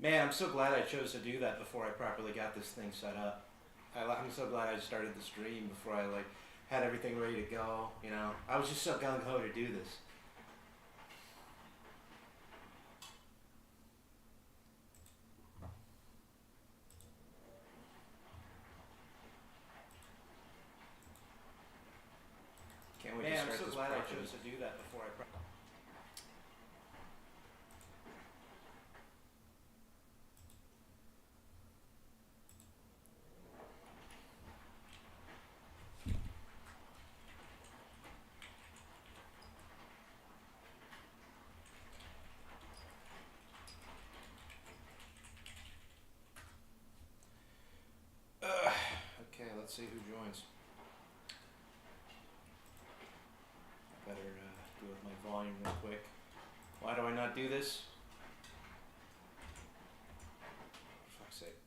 Man, I'm so glad I chose to do that before I properly got this thing set up. I'm so glad I started the stream before I had everything ready to go. You know, I was just so gung ho to do this. Can't wait to start this. Man, I'm so glad I chose to do that before I. Okay, let's see who joins. I better deal with my volume real quick. Why do I not do this? For fuck's sake.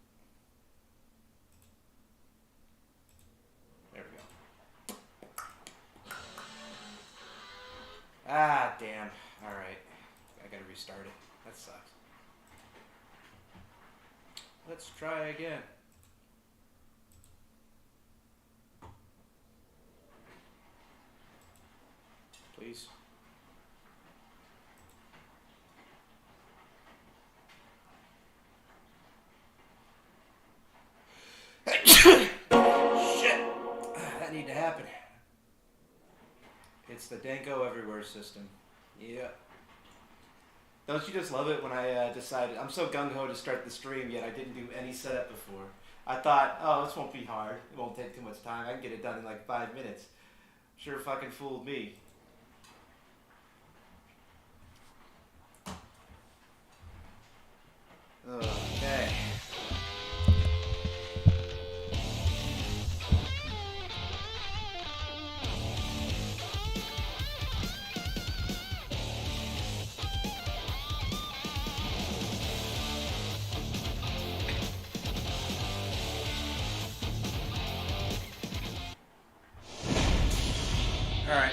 There we go. Ah, damn. Alright. I gotta restart it. That sucks. Let's try again. Please. Shit! That need to happen. It's the Danko Everywhere system. Yeah. Don't you just love it when I decided, I'm so gung-ho to start the stream, yet I didn't do any setup before. I thought, oh, this won't be hard. It won't take too much time. I can get it done in like 5 minutes. Sure fucking fooled me. Okay. Alright.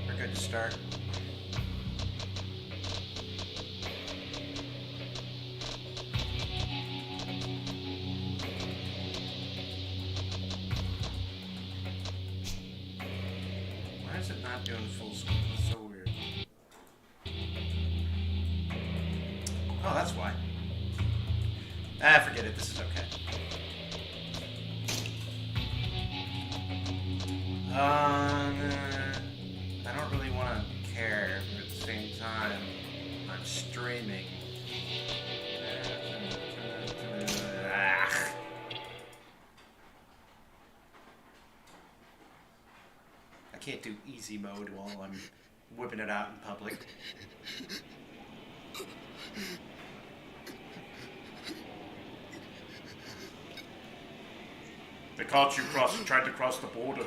We're good to start. Why is it not doing full screen? It's so weird. Oh, that's why. Ah, forget it. This is okay. I don't really want to care, but at the same time, I'm streaming. I can't do easy mode while I'm whipping it out in public. They caught you tried to cross the border.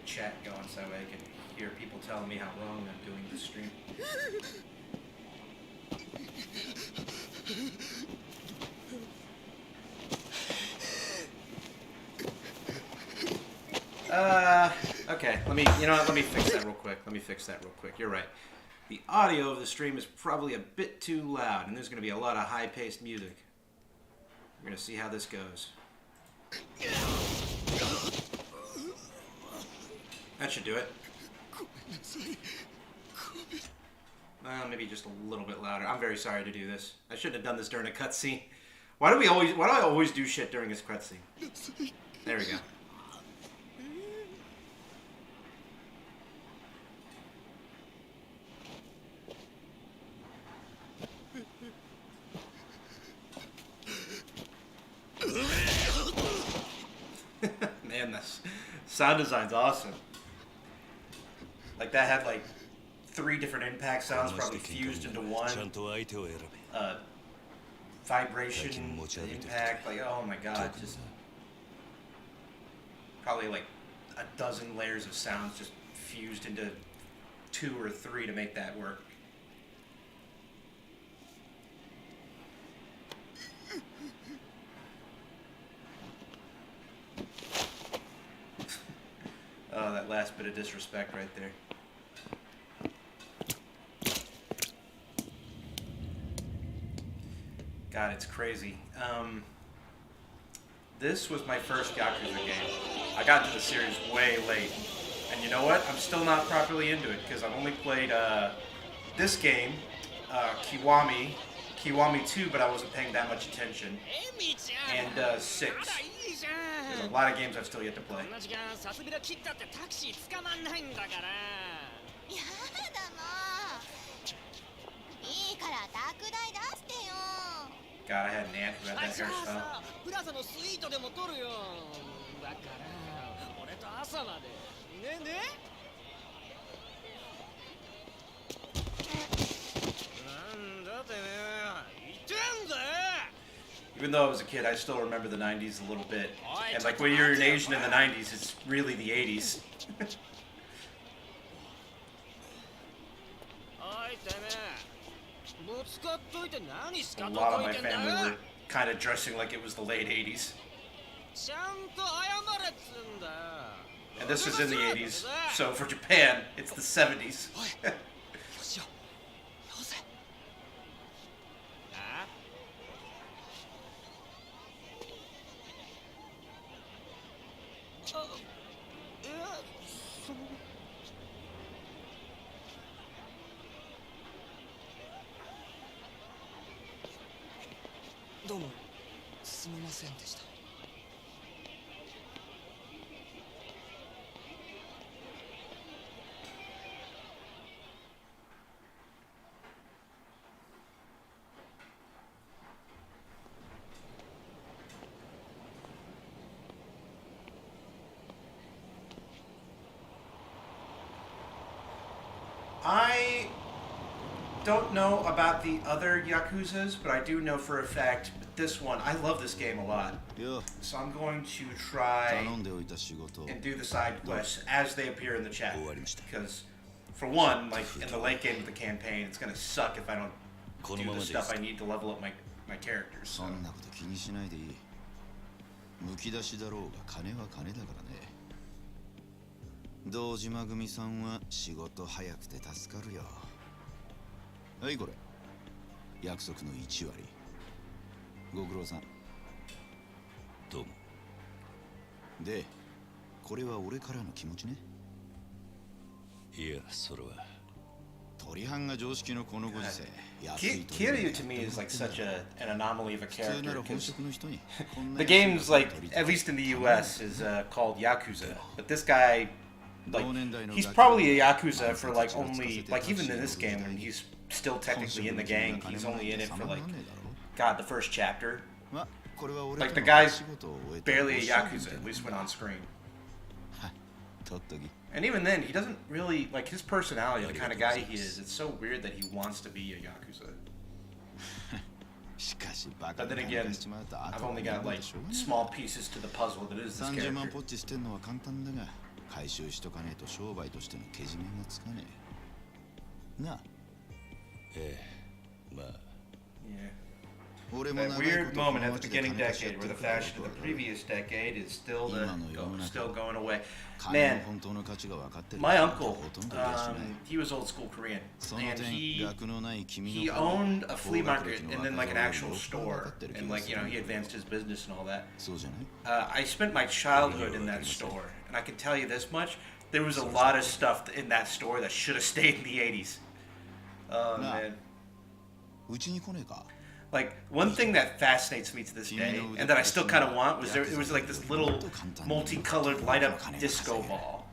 chat going so that way I can hear people telling me how wrong I'm doing this stream. Okay, let me fix that real quick. You're right. The audio of the stream is probably a bit too loud, and there's going to be a lot of high-paced music. We're going to see how this goes. That should do it. Maybe just a little bit louder. I'm very sorry to do this. I shouldn't have done this during a cutscene. Why do I always do shit during this cutscene? There we go. Man, this sound design's awesome. Like that had like 3 different impact sounds probably fused into one. Vibration, impact, like oh my god, just probably like a dozen layers of sounds just fused into 2 or 3 to make that work. Oh, that last bit of disrespect right there. God, it's crazy. This was my first Yakuza game. I got to the series way late. And you know what? I'm still not properly into it because I've only played this game, Kiwami 2, but I wasn't paying that much attention, and 6. There's a lot of games I've still yet to play. God, I had an aunt who had that hairstyle. Even though I was a kid, I still remember the 90s a little bit. And like when you're an Asian in the 90s, it's really the 80s. A lot of my family were kind of dressing like it was the late 80s. And this was in the 80s, so for Japan, it's the 70s. I don't know about the other Yakuzas, but I do know for a fact this one, I love this game a lot. So I'm going to try and do the side quests as they appear in the chat. Because, for one, like in the late game of the campaign, it's going to suck if I don't do the stuff I need to level up my characters. So. 堂島組さんは仕事早くて助かるよ。はいこれ約束の1割。ご苦労さん。どうも。で、これは俺からの気持ちね。いや、それは。鳥藩が常識のこのご時世。Kiryu to me is like such an anomaly of a character. The game's like, at least in the US, is called Yakuza, but this guy. Like, he's probably a Yakuza for like only, like even in this game, when he's still technically in the gang, he's only in it for like, God, the first chapter. Like the guy's barely a Yakuza, at least when on screen. And even then, he doesn't really, like his personality, the kind of guy he is, it's so weird that he wants to be a Yakuza. But then again, I've only got like small pieces to the puzzle that is this 30万 character. ポッチしてんのは簡単だが回収しとかねえと商売としてのけじめがつかねえな。ええ、まあ Yeah. That weird moment at the beginning decade where the fashion of the previous decade is still still going away. Man, my uncle, he was old school Korean, and he owned a flea market and then like an actual store, and like he advanced his business and all that. I spent my childhood in that store, and I can tell you this much: there was a lot of stuff in that store that should have stayed in the '80s. Oh man. Like, one thing that fascinates me to this day, and that I still kind of want, was there was like this little multicolored light-up disco ball.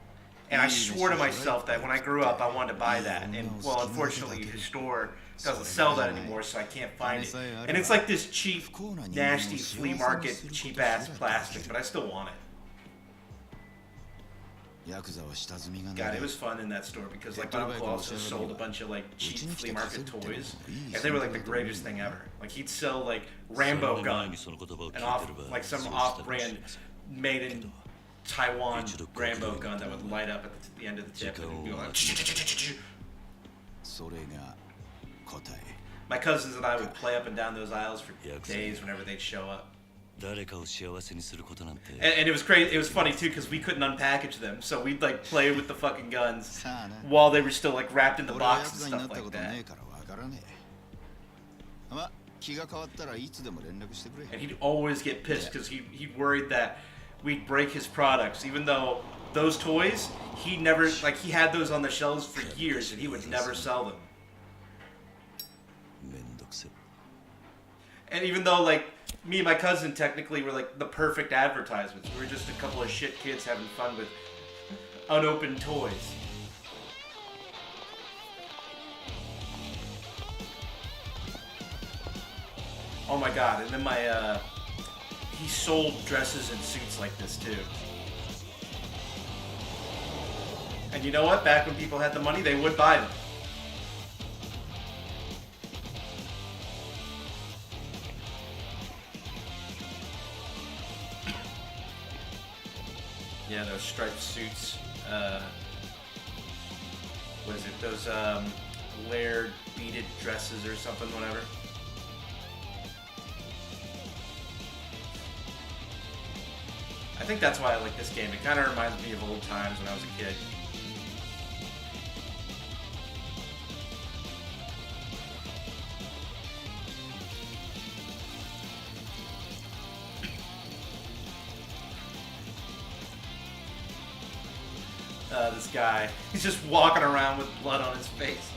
And I swore to myself that when I grew up, I wanted to buy that. And, well, unfortunately, his store doesn't sell that anymore, so I can't find it. And it's like this cheap, nasty flea market, cheap-ass plastic, but I still want it. God, it was fun in that store because like my uncle also sold a bunch of like cheap flea market toys, and they were like the greatest thing ever. Like he'd sell like Rambo gun, and like some off-brand made in Taiwan Rambo gun that would light up at the end of the tip and it'd be like. My cousins and I would play up and down those aisles for days whenever they'd show up. And it was crazy. It was funny too because we couldn't unpackage them, so we'd like play with the fucking guns while they were still like wrapped in the box and stuff like that. And he'd always get pissed because he worried that we'd break his products, even though those toys he never like he had those on the shelves for years and he would never sell them. And even though like me and my cousin technically were like the perfect advertisements. We were just a couple of shit kids having fun with unopened toys. Oh my god, and then he sold dresses and suits like this too. And you know what? Back when people had the money, they would buy them. Yeah, those striped suits. What is it? Those layered beaded dresses or something, whatever. I think that's why I like this game. It kind of reminds me of old times when I was a kid. This guy, he's just walking around with blood on his face.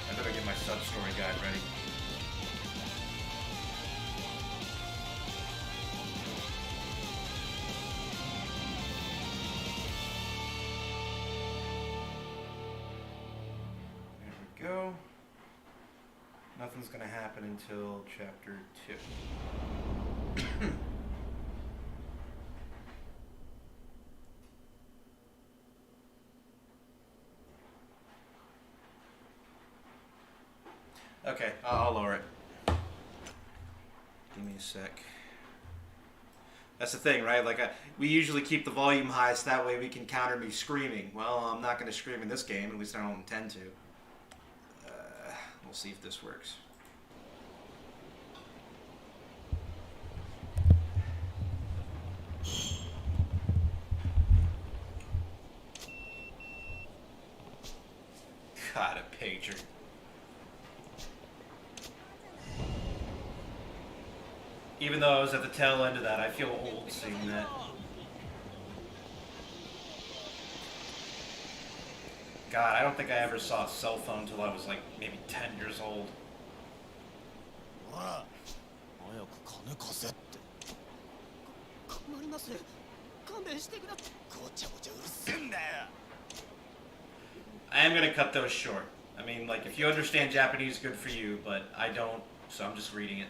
I better get my sub-story guide ready. Go. Nothing's gonna happen until chapter 2. Okay, I'll lower it. Give me a sec. That's the thing, right? Like, we usually keep the volume high so that way we can counter me screaming. Well, I'm not gonna scream in this game, at least I don't intend to. We'll see if this works. God, a pager. Even though I was at the tail end of that, I feel old seeing that. God, I don't think I ever saw a cell phone until I was like maybe 10 years old. I am gonna cut those short. I mean, like, if you understand Japanese, good for you, but I don't, so I'm just reading it.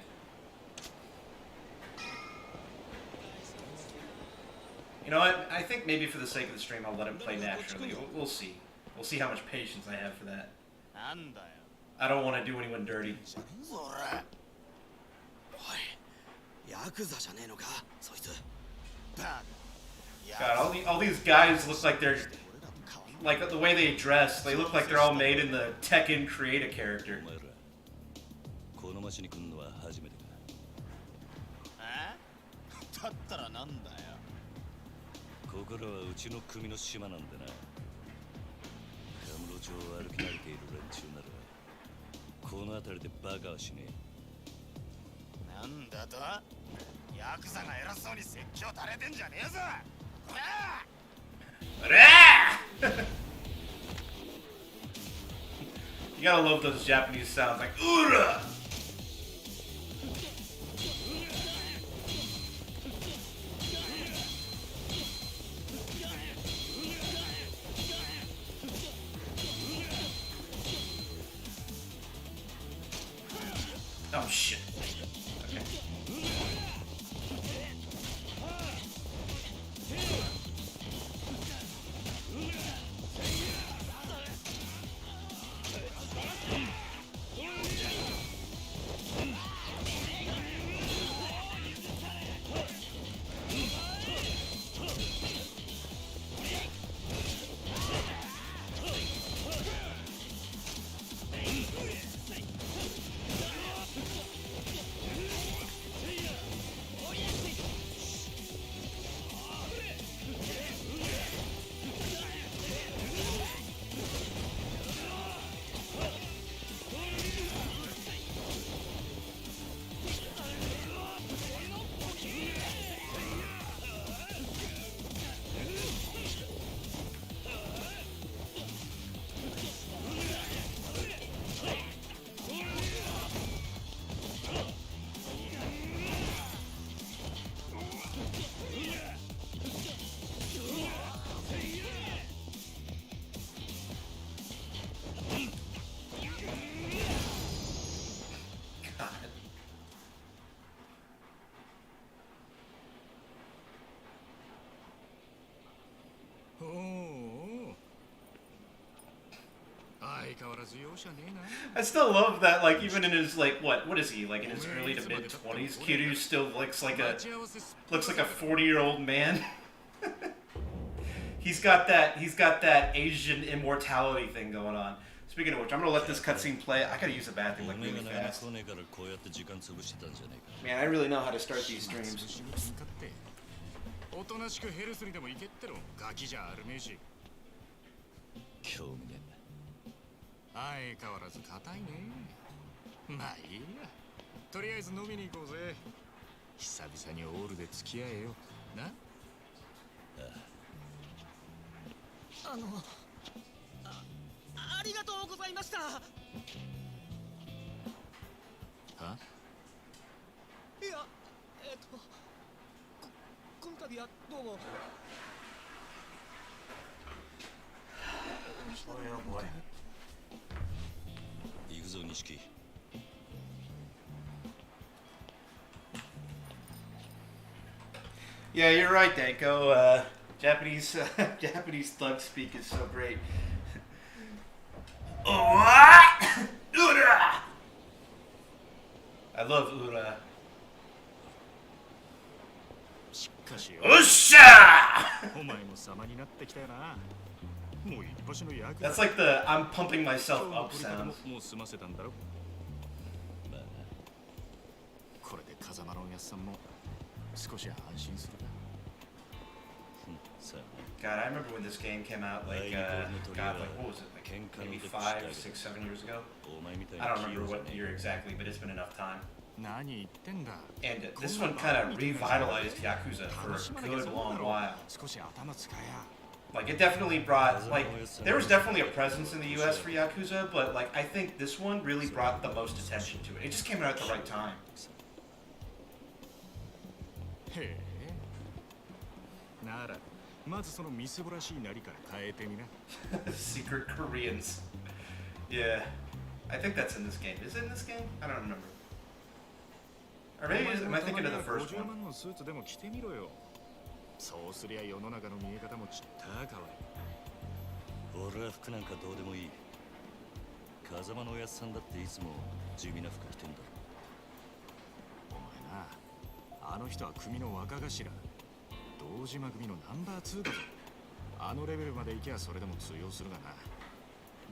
You know what? I think maybe for the sake of the stream, I'll let it play naturally. We'll see. We'll see how much patience I have for that. I don't want to do anyone dirty. God, all these guys look like they're... Like, the way they dress, they look like they're all made in the Tekken create a character. この町に来るのは初めてだ。だったらなんだよ。ここらはうちの組の島なんでな。カムロ町を歩き慣れている連中ならこの辺りでバカはしねえ。なんだと？ヤクザが偉そうに説教垂れてんじゃねえぞ。こら！ You gotta love those Japanese sounds like Ura! Oh shit. Okay. I still love that, like, even in his, like, what is he, like, in his early to mid-20s, Kiryu still looks like a 40-year-old man. he's got that Asian immortality thing going on. Speaking of which, I'm gonna let this cutscene play. I gotta use the bathroom, like, really fast. Man, I really know how to start these streams. おとなしくヘルスにでも行けってろ。ガキじゃあるめえし。興味ねえな。相変わらず硬いね。まあいいや。とりあえず飲みに行こうぜ。久々にオールで付き合えよ。な？ありがとうございました。は？いや、この度はどうも。Oh boy. 行くぞ錦。Yeah, you're right, Danko. Japanese thug speak is so great. I love Ura. しかしよ。おっしゃー! お前も様になってきたよな。もう一場所の役。That's like the I'm pumping myself up sound. もう済ませたんだろ。まあ、これで風間のおやっさんも少し安心するな。God, I remember when this game came out, like, God, like, what was it, like, maybe 5, 6, 7 years ago? I don't remember what year exactly, but it's been enough time. And this one kind of revitalized Yakuza for a good long while. Like, it definitely brought, like, there was definitely a presence in the US for Yakuza, but, like, I think this one really brought the most attention to it. It just came out at the right time. まずそのみすぼらしいなりから変えてみな。Secret Koreans. Yeah. I think that's in this game. Is it in this game? I don't remember. Or maybe am I thinking of the first 50 one? 万のスーツでも着てみろよ。そうすりゃ世の中の見え方もちった変わる。俺は服なんかどうでもいい。風間のおやっさんだっていつも地味な服着てんだろ。お前な、あの人は組の若頭。堂島組のナンバー2だぞ。あのレベルまで行きゃそれでも通用するがな。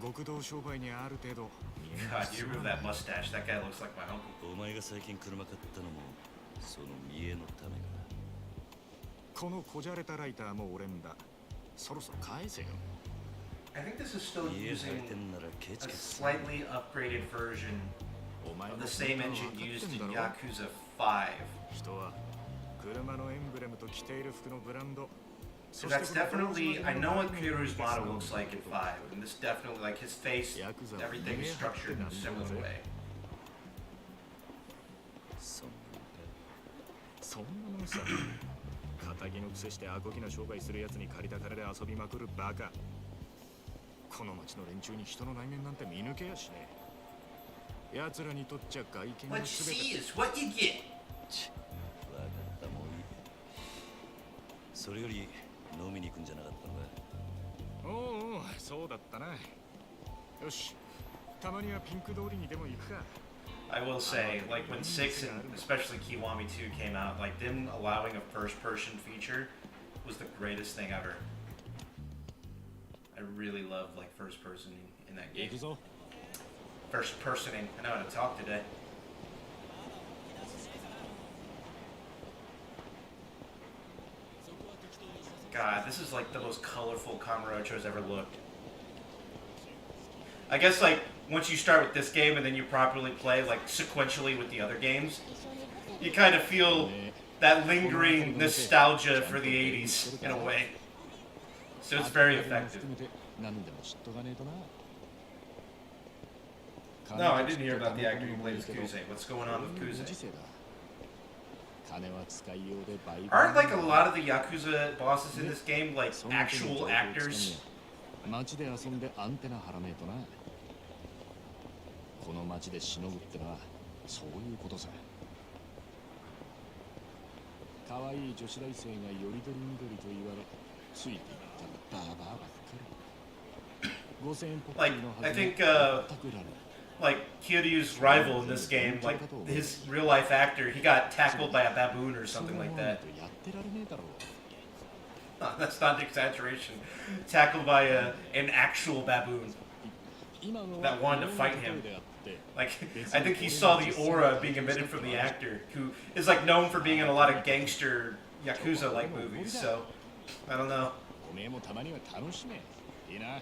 極道商売にある程度見えな God, you remove that mustache. That guy looks like my uncle. お前が最近車買ったのもその見栄のためか。このこじゃれたライターも俺んだ。そろそろ返せよ。I think this is still 家 using 入ってんならケチ a ケチ。 slightly upgraded version お前 of の the same engine used in Yakuza 5. 人は車のエンブレムと着ている服のブランド。 So that's definitely, I know what Kiru's model looks like in 5, and this definitely, like his face, everything is structured in a similar way. そんそんなもんさ。仇の癖してアコギな商売するやつに借りた金で遊びまくるバカ。この町の連中に人の内面なんて見抜けやしねえ。奴らにとっちゃ外見の What you 全 see て。 is what you get. わかったもういい。それより飲みに行くんじゃなかったのか。おうおう、そうだったな。よし、たまにはピンク通りにでも行くか。 I will say, like when 6 and especially Kiwami 2 came out, like them allowing a first-person feature was the greatest thing ever. I really loved like first-person in that game. 行くぞ。 First-personing. I know how to talk today. God, this is like the most colorful Kamurocho's ever looked. I guess like once you start with this game and then you properly play like sequentially with the other games, you kind of feel that lingering nostalgia for the 80s in a way. So it's very effective. No, I didn't hear about the actor who played as Kuze. What's going on with Kuze? Aren't like a lot of the Yakuza bosses in this game like actual actors? 街で遊んでアンテナ張らねえとな。この街でしのぐってのはそういうことさ。可愛い女子大生がよりどりみどりと言われ、ついていったらバーバーばっかり。5000円ポッキリのはず I で think 全くられる。 like Kiryu's rival in this game, like his real life actor, he got tackled by a baboon or something like that. やってられねえだろう。 That's not an exaggeration. Tackled by an actual baboon that wanted to fight him. Like, I think he saw the aura being emitted from the actor, who is like known for being in a lot of gangster Yakuza-like movies. So, I don't know. おめえもたまには楽しめ。いいな。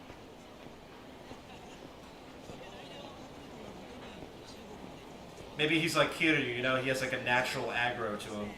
Maybe he's like Kiryu, you know, he has like a natural aggro to him.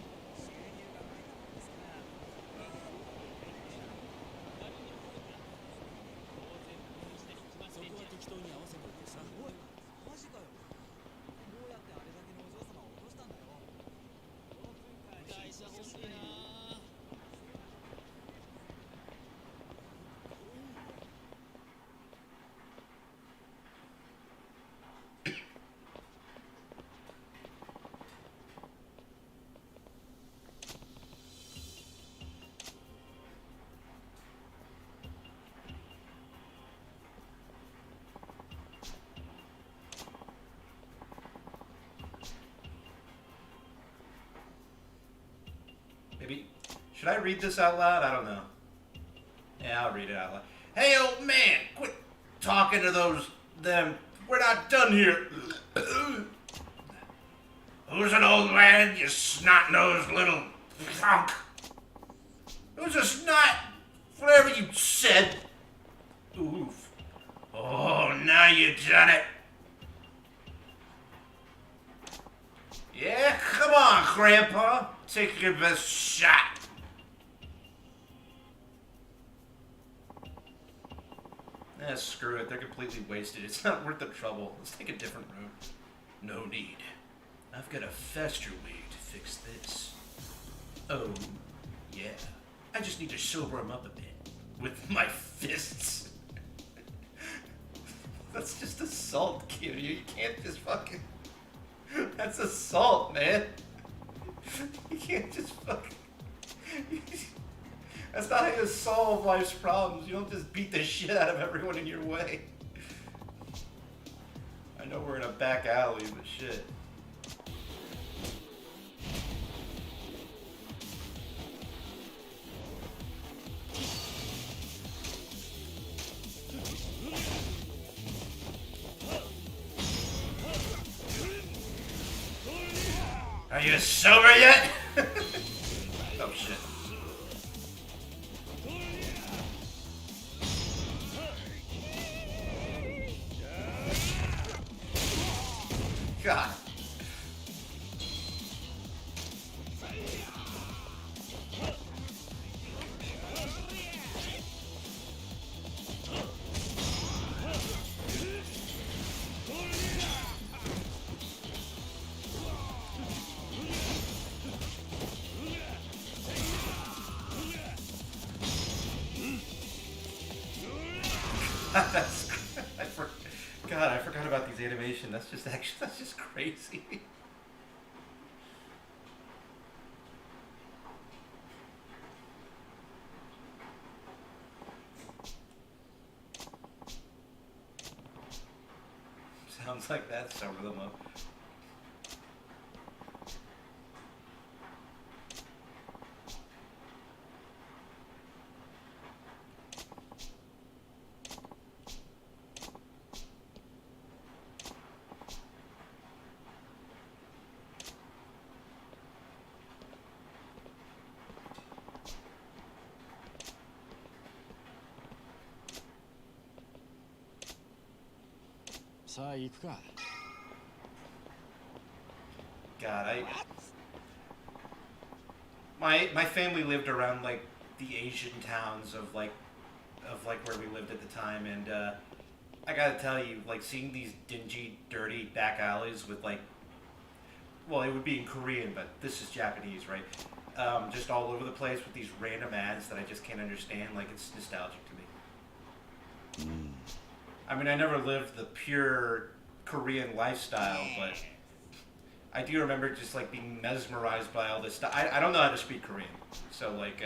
Maybe, should I read this out loud? I don't know. Yeah, I'll read it out loud. Hey, old man, quit talking to them. We're not done here. Who's an old man, you snot-nosed little punk? Who's a snot? Whatever you said. Oof. Oh, now you done it. Yeah, come on, Grandpa. Take your best shot. Screw it. They're completely wasted. It's not worth the trouble. Let's take a different route. No need. I've got a faster way to fix this. Oh, yeah. I just just need to sober him up a bit with my fists. That's just assault, kid. You can't just fucking... That's assault, man. You can't just fucking... That's not how you solve life's problems. You don't just beat the shit out of everyone in your way. I know we're in a back alley, but shit. Are you sober yet? Oh shit. God. God, I forgot about these animation. That's just crazy. Sounds like that sobered them up. God, my family lived around like the Asian towns of like where we lived at the time, and I gotta tell you, like seeing these dingy, dirty back alleys with like, well, it would be in Korean, but this is Japanese, right? Just all over the place with these random ads that I just can't understand. Like, it's nostalgic to me. I mean, I never lived the pure Korean lifestyle, but I do remember just like being mesmerized by all this stuff. I don't know how to speak Korean, so like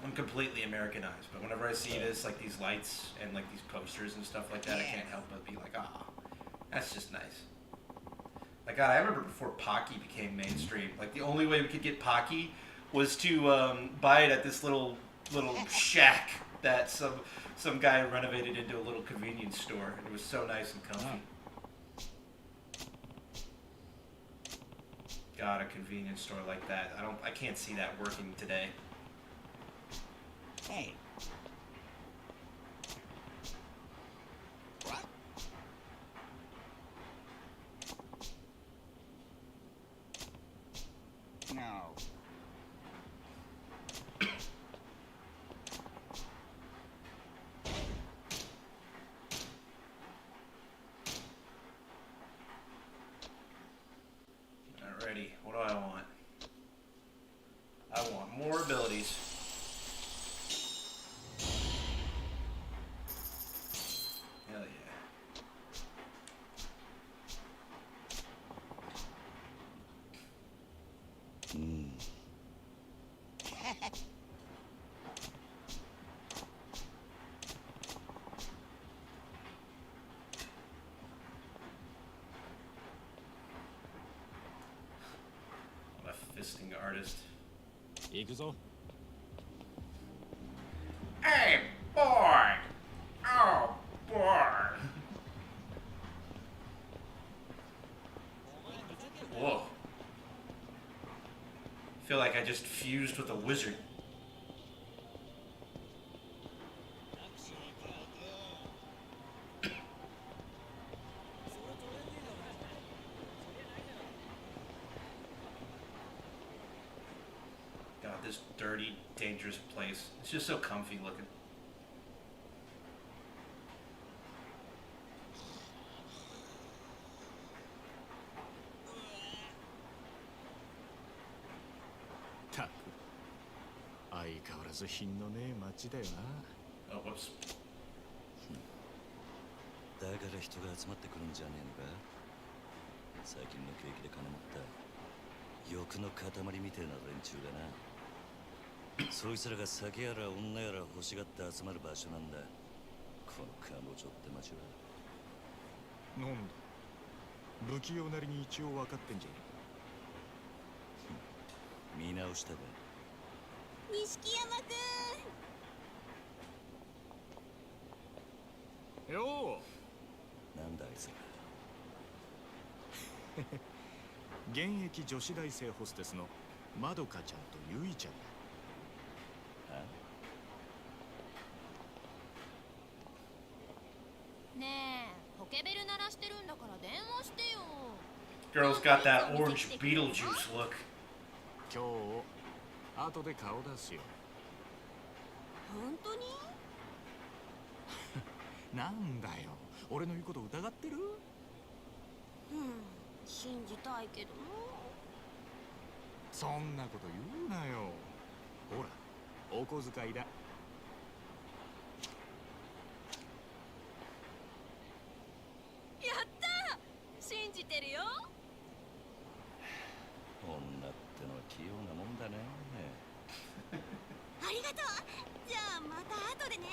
I'm completely Americanized. But whenever I see this, like these lights and like these posters and stuff like that, I can't help but be like, ah, that's just nice. Like, God, I remember before Pocky became mainstream. Like, the only way we could get Pocky was to buy it at this little shack that some guy renovated into a little convenience store, and it was so nice and comfy. God, a convenience store like that. I can't see that working today. Hey. What? No. Alrighty, what do I want? I want more abilities. Hell yeah. I'm a fisting artist. Yakuza? Hey, boy! Oh, boy! Whoa. I feel like I just fused with a wizard. God, this dirty, dangerous place. It's just so comfy looking. 相変わらず品のねえ街だよな。 Oh, whoops. だから人が集まってくるんじゃねえのか。最近の景気で金持った欲の塊みてえな連中がな。そいつらが酒やら女やら欲しがって集まる場所なんだ、この彼女って街は。なんだ、不器用なりに一応分かってんじゃね見直したか。錦山くえ。よなんだあいつら。う、現役女子大生ホステスのまどかちゃんとゆいちゃんだ。んねえ、ポケベル鳴らしてるんだから電話してよ。 Girl's got that orange Beetlejuice look. 今日後で顔出すよ。本当に？なんだよ、俺の言うこと疑ってる？信じたいけど。そんなこと言うなよ。ほら、お小遣いだ。やったー、信じてるよ。女ってのは器用なもんだね。ありがとう。じゃあまた後でね。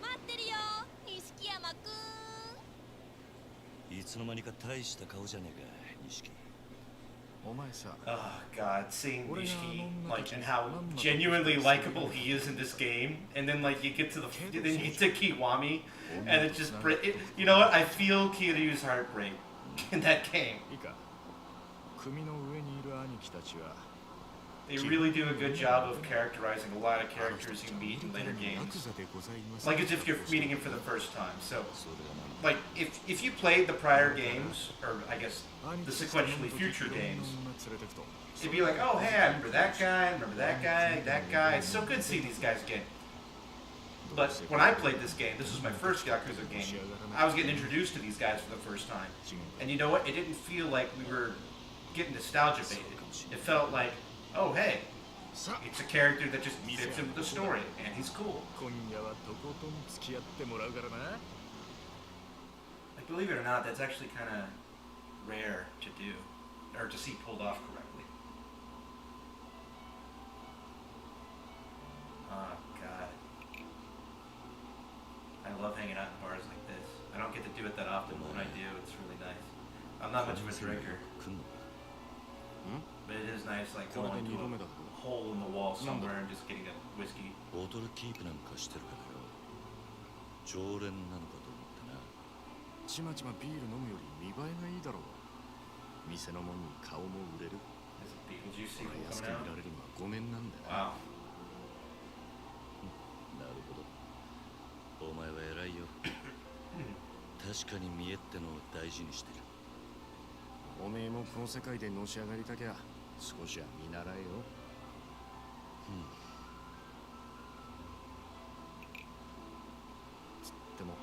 待ってるよ、錦山くん。いつの間にか大した顔じゃねえか、錦。お前さ、 Oh god, seeing Nishiki like and how genuinely likable he is in this game, and then like you get to then you get to Kiwami, and it just you know what? I feel Kiryu's heartbreak in that game. いいか、組の上にいる兄貴たちは They really do a good job of characterizing a lot of characters you meet in later games, like as if you're meeting him for the first time. So, like if you played the prior games, or I guess the sequentially future games, it'd be like, oh hey, I remember that guy, that guy. It's so good seeing these guys again. But when I played this game, this was my first Yakuza game, I was getting introduced to these guys for the first time. And you know what? It didn't feel like we were getting nostalgia baited. It felt like, oh hey, it's a character that just fits in with the story, and he's cool. Like, believe it or not, that's actually kind of rare to do, or to see pulled off correctly. Oh god. I love hanging out in bars like this. I don't get to do it that often, but when I do, it's really nice. I'm not much of a drinker, but it is nice, like going to a hole in the wall somewhere and just getting a whiskey. ボトルキープなんかしてるからよ。常連なのかと思ってな。ちまちまビール飲むより見栄えがいいだろう。店のもんに顔も売れる。 There's a Beetlejuice 俺 sequel 安く coming 見ら out. れるのはごめんなんだよ。 Wow. なるほど。お前は偉いよ。確かに見栄ってのを大事にしてる。おめえもこの世界でのし上がりたきゃ少しは見習えよ。つっても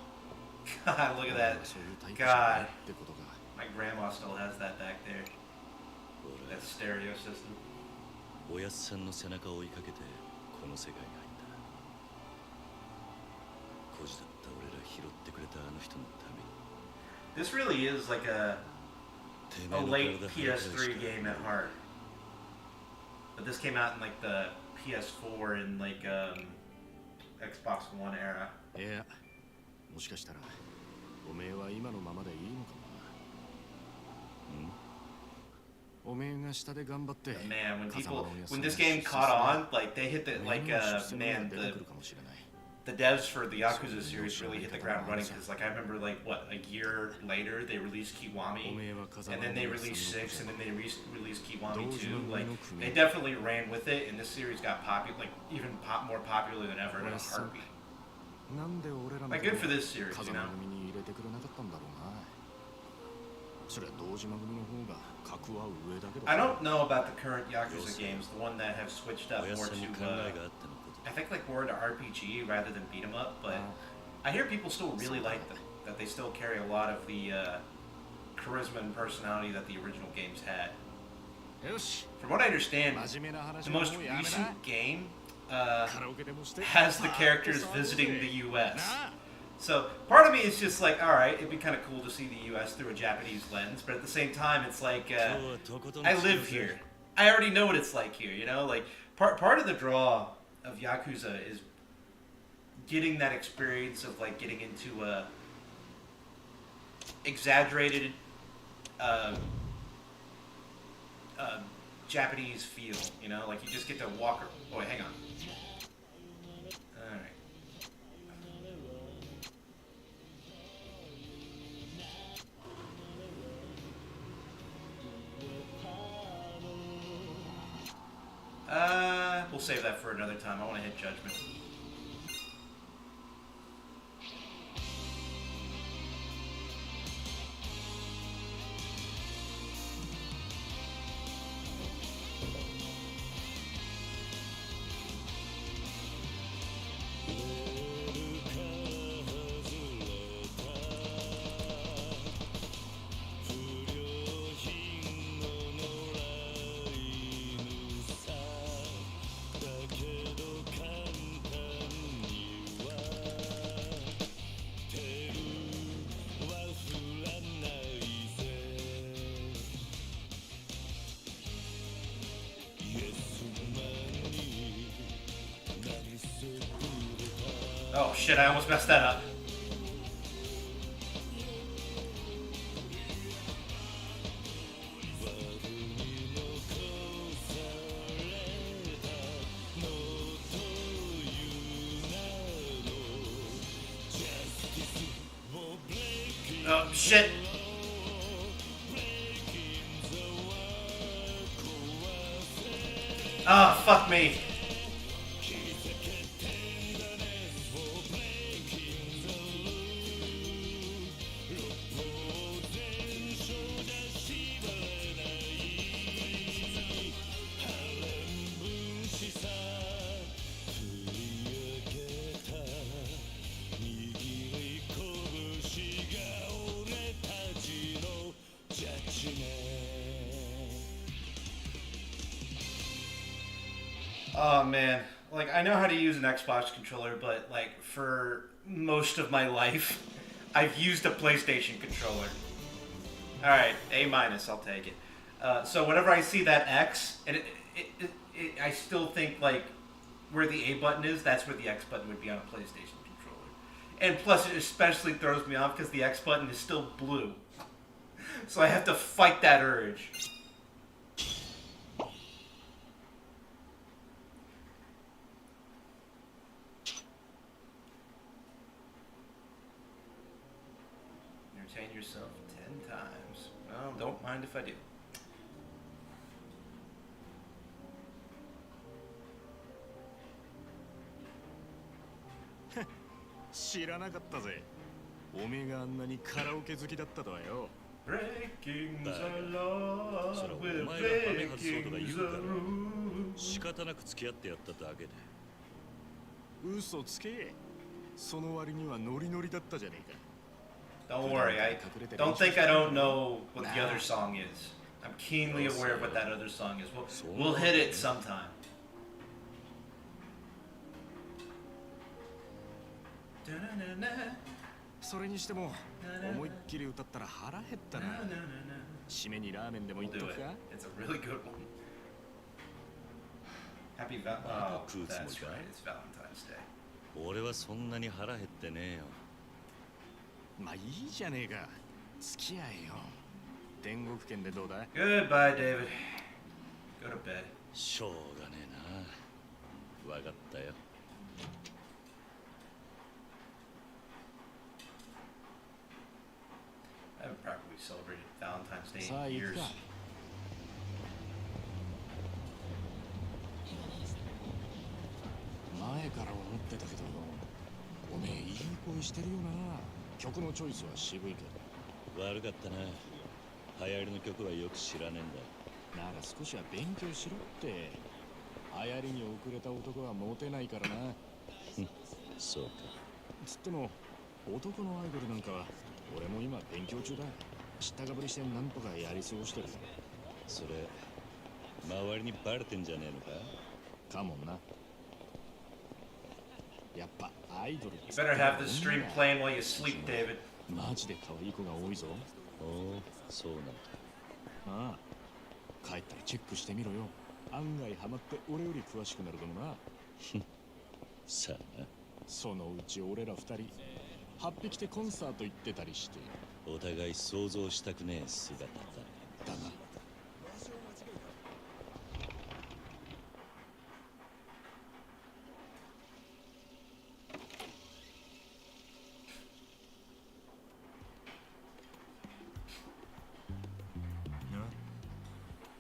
God, look at that. そういうタイプじゃない God. ってことが。 My grandma still has that back there. ほ That ら、 stereo system. おやっさんの背中を追いかけてこの世界に入った。孤児だった俺ら拾ってくれたあの人のために。 This really is like a てめえ a の late 体張り返し PS3 か game at heart. But this came out in like the PS4 and like Xbox One era. いや、もしかしたらおめえは今のままでいいのかもな。おめえが下で頑張って Man, when 風間 people のおやつ when を this game 出世 caught on, like they hit the おめえ like の出世の man 出てくるかもしれない。 the devs for the Yakuza series really hit the ground running because like I remember like what a year later they released お Kiwami めえは風間 and の then お they やつの released 6 and then they released Kiwami 同時 2 の like 上の組 they definitely ran with it and this series got popular like even more popular than ever in a heartbeat. なんで俺らの Like good for this series, 風 you 間 know. 組に入れてくれなかったんだろうな。そりゃ堂島組の方が格は上だけど。 I don't know about the current Yakuza games, the one that have switched up おやっ more さんに to 考えがあってのことだ。 I think like more into RPG rather than beat 'em up, but I hear people still really like them. That they still carry a lot of the charisma and personality that the original games had. よし、 From what I understand, 真面目な話 the は most もうやめな。 recent game has the characters visiting the U.S. So part of me is just like, all right, it'd be kind of cool to see the U.S. through a Japanese lens, but at the same time, it's like I live here. I already know what it's like here. You know, like part of the draw of Yakuza is getting that experience of like getting into a exaggerated Japanese feel, you know, like you just get to walk. Oh, wait, hang on. All right. We'll save that for another time. I want to hit Judgment. Oh shit, I almost messed that up. Oh shit. Oh, fuck me. Oh man, like I know how to use an Xbox controller, but like for most of my life, I've used a PlayStation controller. All right, A-, I'll take it. So whenever I see that X, and I still think like where the A button is, that's where the X button would be on a PlayStation controller. And plus, it especially throws me off because the X button is still blue, so I have to fight that urge. Entertain yourself 10 times. Well, don't mind if I do.知らなかったぜ。おめえがあんなにカラオケ好きだったとはよ。Breaking the law それは with お前がハメ外そうと breaking か言 the うから rules. 仕方なく付き合ってやっただけで。嘘つけ。その割にはノリノリだったじゃねえか。Don't worry, I don't think I don't know what the other song is. I'm keenly aware of what that other song is. We'll hit it sometime. Da-na-na-na. それにしても思いっきり歌ったら腹減ったな。締めにラーメンでも We'll いっと do く it. か。 It's a really good one. Happy Val. Oh, that's right. It's Valentine's Day. 俺はそんなに腹減ってねえよ。まあいいじゃねえか。付き合えよ。天国圏でどうだ。 Goodbye, David. Go to bed. しょうがねえな。わかったよ。I haven't properly celebrated Valentine's Day さあ in 行く years. か。前から思ってたけど、おめえいい声してるよな。曲のチョイスは渋いけど。悪かったな。流行りの曲はよく知らねえんだ。なら少しは勉強しろって。流行りに遅れた男はモテないからな。そうか。つっても男のアイドルなんかは俺も今勉強中だ。知ったかぶりしてなんとかやり過ごしてる。それ周りにバレてんじゃねえのか。かもな。やっぱアイドル You better have this stream playing while you sleep, David. マジで可愛い子が多いぞ。おお、そうなんだ。ああ、帰ったらチェックしてみろよ。案外ハマって俺より詳しくなるかもな。さあな。そのうち俺ら二人8匹でコンサート行ってたりして。お互い想像したくねえ姿だ。だな。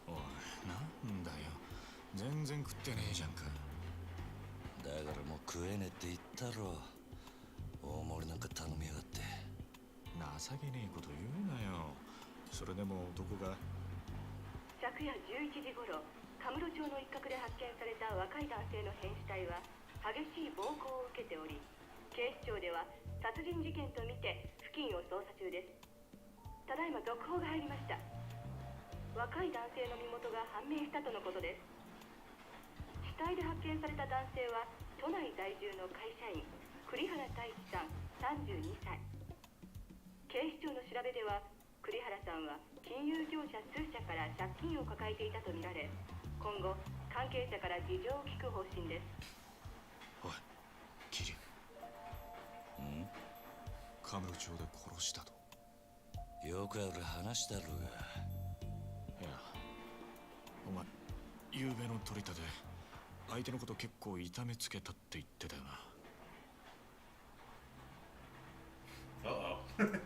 おい、なんだよ。全然食ってねえじゃんか。だからもう食えねえって言ったろ。大盛りなんか頼みやがって。情けねえこと言うなよ。それでも男が。昨夜11時頃、カムロ町の一角で発見された若い男性の変死体は激しい暴行を受けており、警視庁では殺人事件とみて付近を捜査中です。ただいま続報が入りました。若い男性の身元が判明したとのことです。死体で発見された男性は都内在住の会社員栗原太一さん32歳。警視庁の調べでは栗原さんは金融業者数社から借金を抱えていたとみられ、今後関係者から事情を聞く方針です。おい、キリン。ん？カムロ町で殺したと。よくある話だろうが。いや、お前昨べの取り立て相手のこと結構痛めつけたって言ってたよな。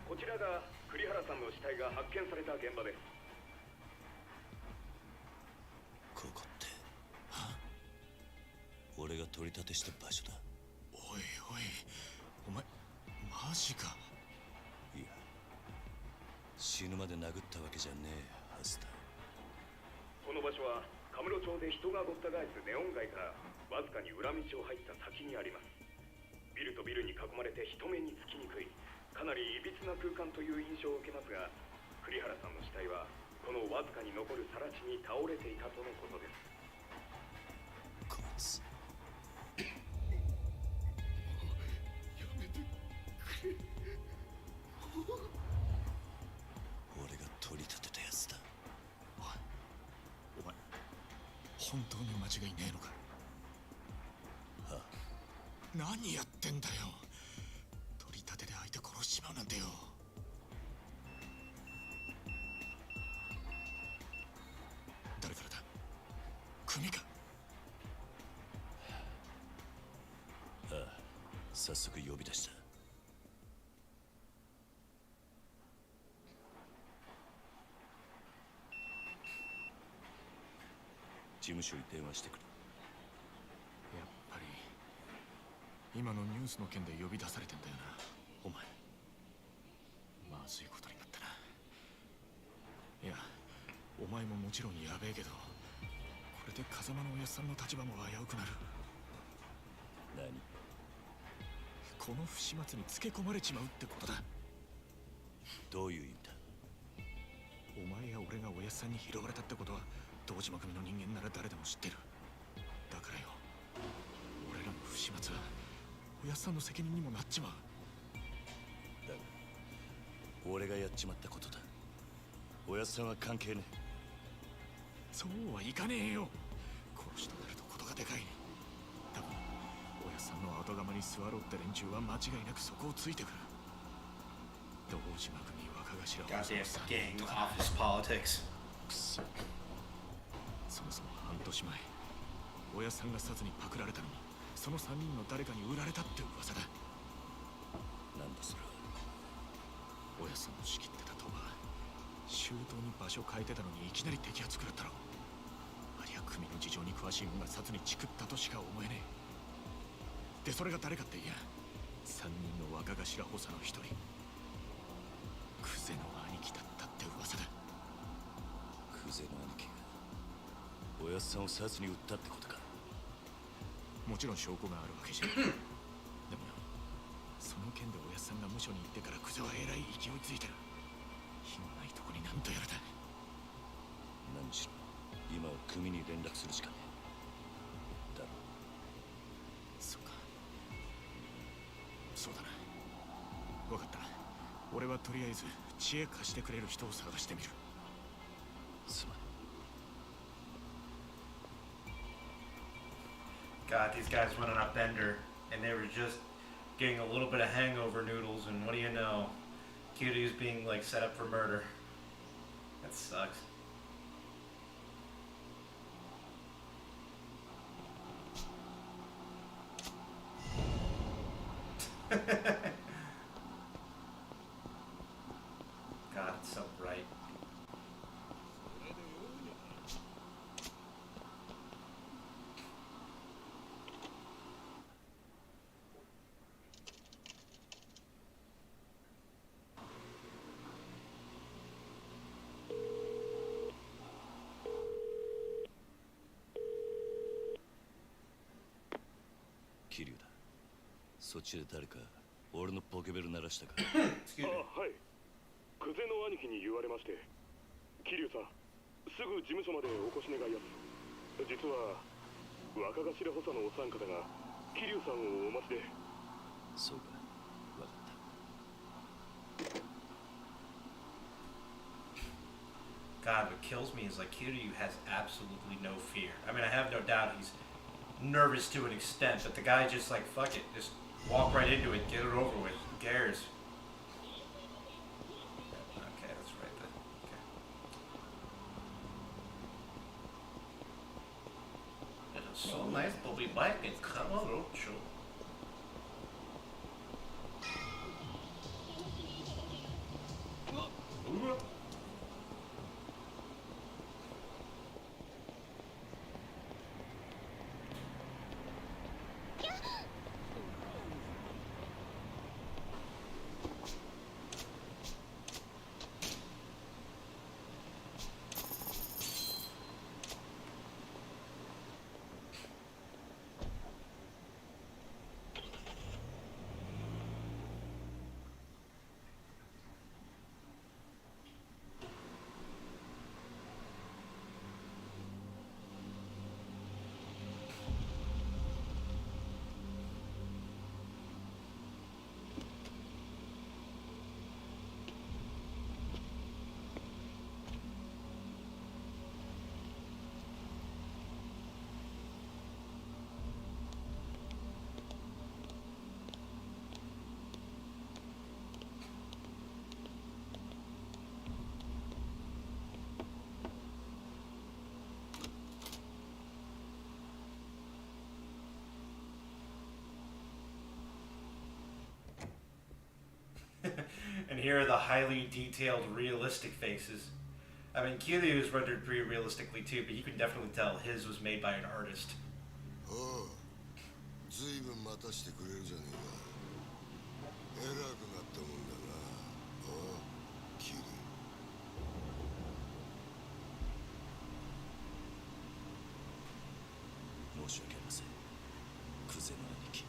こちらが栗原さんの死体が発見された現場です。ここって俺が取り立てした場所だ。おいおい、お前マジか。いや、死ぬまで殴ったわけじゃねえはずだ。この場所はカムロ町で人がごった返すネオン街からわずかに裏道を入った先にあります。ビルとビルに囲まれて人目につきにくい、かなりいびつな空間という印象を受けますが、栗原さんの死体はこのわずかに残る更地に倒れていたとのことです。こいつやめてくれ。俺が取り立てたやつだ。お前本当に間違いねえのか。はあ、何やってんだよ。取り立てで相手殺しちまうなんてよ。誰からだ。組か。ああ、早速呼び出した。事務所に電話してくれ。やっぱり今のニュースの件で呼び出されてんだよな、お前。まずいことになったな。いや、お前ももちろんやべえけど、これで風間のおやっさんの立場も危うくなる。何？この不始末につけ込まれちまうってことだ。どういう意味だ？お前や俺がおやっさんに拾われたってことは堂島組の人間なら誰でも知ってる。だからよ、俺らの不始末はおやっさんの責任にもなっちまう。だが俺がやっちまったことだ。おやっさんは関係ねえ。そうはいかねえよ。殺しとなるとことがでかい。多分おやっさんの後釜に座ろうって連中は間違いなくそこをついてくる。堂島組若頭 Goddamn gang office politics. くそ。そもそも半年前、おやっさんが殺にパクられたのにその3人の誰かに売られたって噂だ。なんだそれは。おやっさんの仕切ってた賭場、周到に場所変えてたのにいきなり摘発食らったろ。ありゃ組の事情に詳しい者が殺にチクったとしか思えねえ。でそれが誰かっていや、3人の若頭補佐の一人、クゼの兄貴だったって噂だ。クゼの兄貴がおやっさんを殺に撃ったってことか。もちろん証拠があるわけじゃん。でもよ、その件でおやっさんが無所に行ってからクゼはえらい勢いついてる。品ないとこになんとやらだ。何しろ今は組に連絡するしかねえだろ。そっか。とりあえず知恵貸してくれる人を探してみる。すまん。 God, these guys went on a bender, and they were just getting a little bit of hangover noodles, and what do you know? Kiryu's being, like, set up for murder. That sucks. God, it's so bright. Kiryu だ。そっちで誰か俺のポケベル鳴らしたか。Excuse me. はい。久世の兄貴に言われまして。桐生さん、すぐ事務所までお越し願います。実は若頭補佐のお三方が桐生さんをお待ちで。そうか、わかった。God, what kills me is like Kiryu has absolutely no fear. I mean, I have no doubt he's nervous to an extent, but the guy just like, fuck it, just walk right into it, get it over with. Who cares? Okay, that's right then. Okay. It is so nice to be back in Kamurocho. And here are the highly detailed, realistic faces. I mean, Kiryu is rendered pretty realistically too, but you can definitely tell his was made by an artist. おう、ずいぶん待たしてくれるじゃねえか。偉くなったもんだな。おう、キリ。申し訳ありません。久世の兄貴。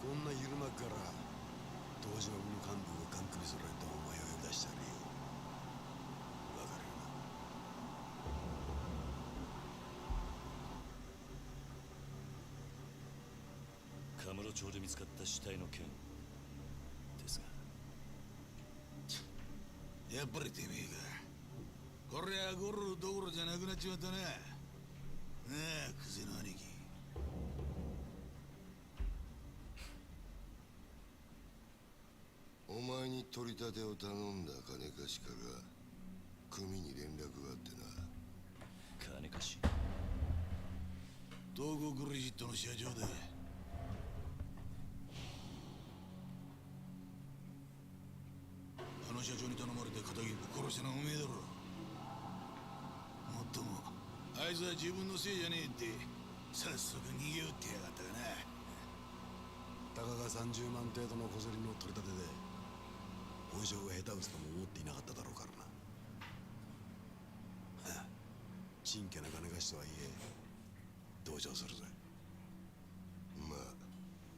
こんな昼間から当時の幹部を勘組みするとお前を呼び出した理由わかるよな。カムロ町で見つかった死体の件ですが。やっぱりてめえか。こりゃゴロどころじゃなくなっちまったな。なあ、久世の兄貴。お前に取り立てを頼んだ金貸しから組に連絡があってな。金貸し。東国クレジットの社長だ。あの社長に頼まれて片桐を殺したのはおめえだろ。もっともあいつは自分のせいじゃねえって早速逃げよってやがったがな。たかが30万程度の小競りの取り立てで本性が下手打つとも思っていなかっただろうからな。はあ、ちんけな金貸しとはいえ同情するぜ。まあ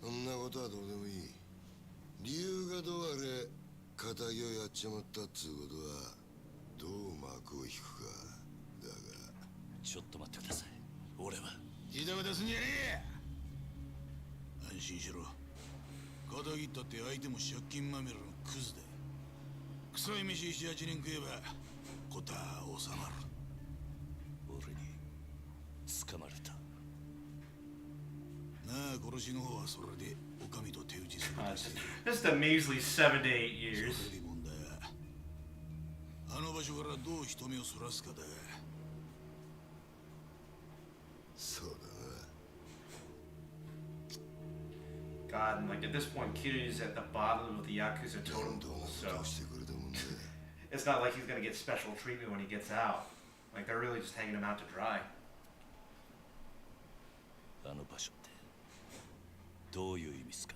そんなことはどうでもいい。理由がどうあれ仇をやっちまったっつうことはどう幕を引くかだが。ちょっと待ってください。俺はジタバタすんじゃねえ。安心しろ。仇ったって相手も借金まみれのクズだ。臭い飯7、8人食えばことは収まる。俺に捕まれた。なあ、殺しの方はそれでお上と手打ちするらしい。Just a measly 7 to 8 years. それで問題はあの場所からどう人目をそらすかだが。そうだな。 God, and like at this point, Kiryu's at the bottom of the Yakuza totem pole, so どうしてくれたもんだ。 it's not like he's gonna get special treatment when he gets out. Like they're really just hanging him out to dry. あの場所ってどういう意味っすか？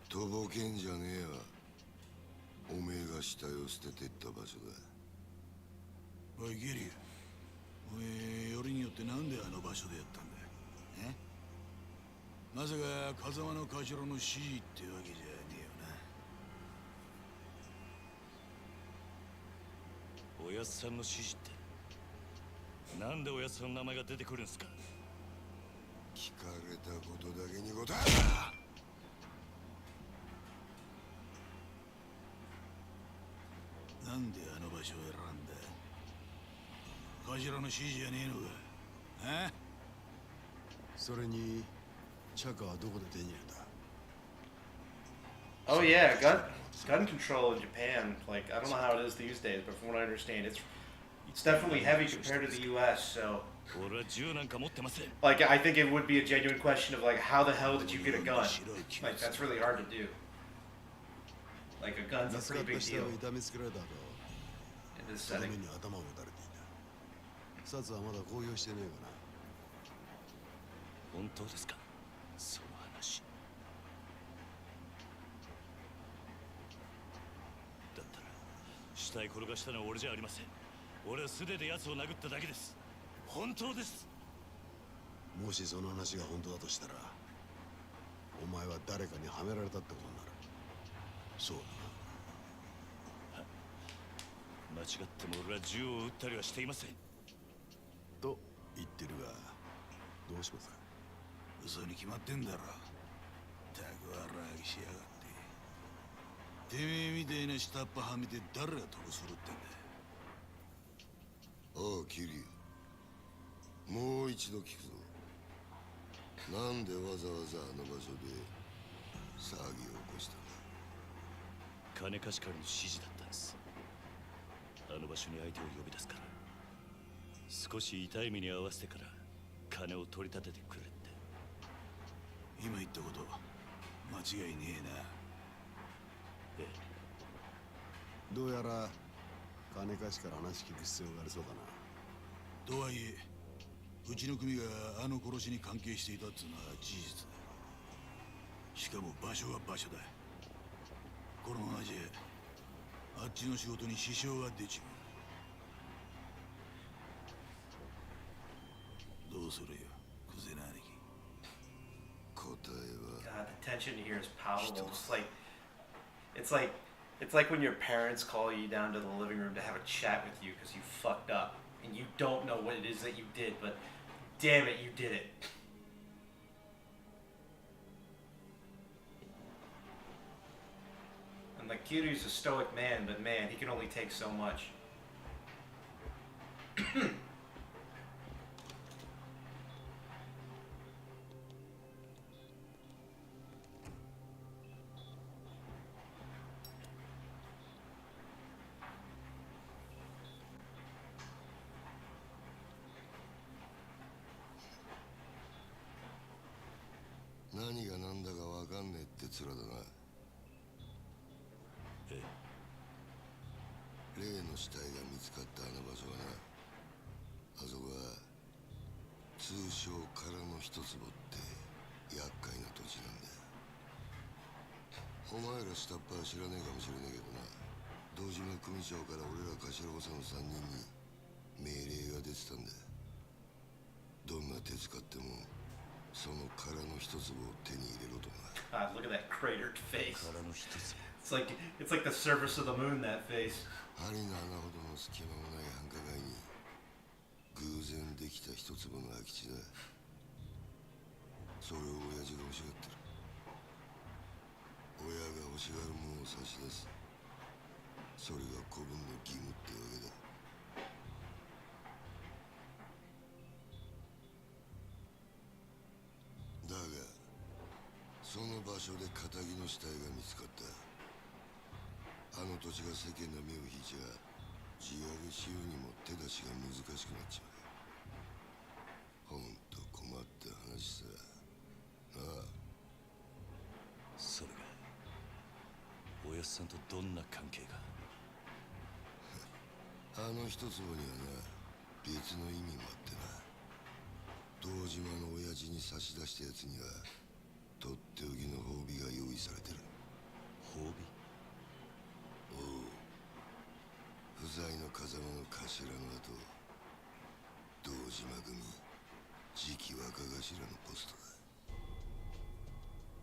とぼけんじゃねえわ。おめえが死体を捨ててった場所だ。おいゲリー、おめえよりによってなんであの場所でやったんだ。え？まさか風間の頭の指示ってわけじゃねえよな。おやっさんの指示って、なんでおやっさんの名前が出てくるんすか？聞かれたことだけに答えろ。なんであの場所を選んだ？頭の指示じゃねえのか。あ？それにチャカはどこで手に入れた？ Oh yeah, gun control in Japan. Like I don't know how it is these days, but from what I understand, it's definitely heavy compared to the U.S. So. 俺は銃なんか持ってません。 Like, I think it would be a genuine question of, like, how the hell did you get a gun? Like, that's really hard to do. Like, a gun's a pretty big deal in this setting. 本当ですか？その話。だったら死体転がしたのは俺じゃありません。俺は素手で奴を殴っただけです。本当です。もしその話が本当だとしたら、お前は誰かにはめられたってことになる。そうだな。間違っても俺は銃を撃ったりはしていません。と言ってるが、どうしますか？嘘に決まってんだろ。たくわらぎしやがって。てめえみたいな下っ端はめて誰が得するってんだ。おうキリ、もう一度聞くぞ。なんでわざわざあの場所で騒ぎを起こしたんだ？金貸し借りの指示だったんです。あの場所に相手を呼び出すから、少し痛い目に合わせてから金を取り立ててくれって。今言ったこと間違いねえな。ええ。どうやら金貸しから話聞く必要がありそうだな。とはいえ、うちの組があの殺しに関係していたっつうのは事実だ。しかも場所は場所だ。このままじゃあっちの仕事に支障が出ちまう。どうするよ、クゼな兄貴。答えは God, the tension here is palpable. It's like when your parents call you down to the living room to have a chat with you because you fucked up and you don't know what it is that you did, but damn it, you did it. And like Kiryu's a stoic man, but man, he can only take so much. 何が何だかわかんねえって面だな。え例の死体が見つかったあの場所はな、あそこは通称空の一坪って厄介な土地なんだよ。お前ら下っ端は知らねえかもしれねえけどな、堂島組長から俺ら頭補佐の3人に命令が出てたんだ。どんな手使ってもその空の一坪を手に入れろとな。God, look at that cratered face. 空の一つ。It's like the surface of the moon, that face. 針の穴ほどの隙間もない繁華街に偶然できた一坪の空き地だ。それを親父が欲しがってる。親が欲しがるものを差し出す。それが子分の義務ってわけだ。だがその場所で仇の死体が見つかった。あの土地が世間の目を引いちゃ地上げしようにも手出しが難しくなっちまう。ほんと困った話さ。なあ。それがおやっさんとどんな関係が？あの一坪にはな、別の意味もあってな。堂島の親父に差し出したやつにはとっておきの褒美が用意されてる。褒美？おう、不在の風間の頭の後、堂島組次期若頭のポストだ。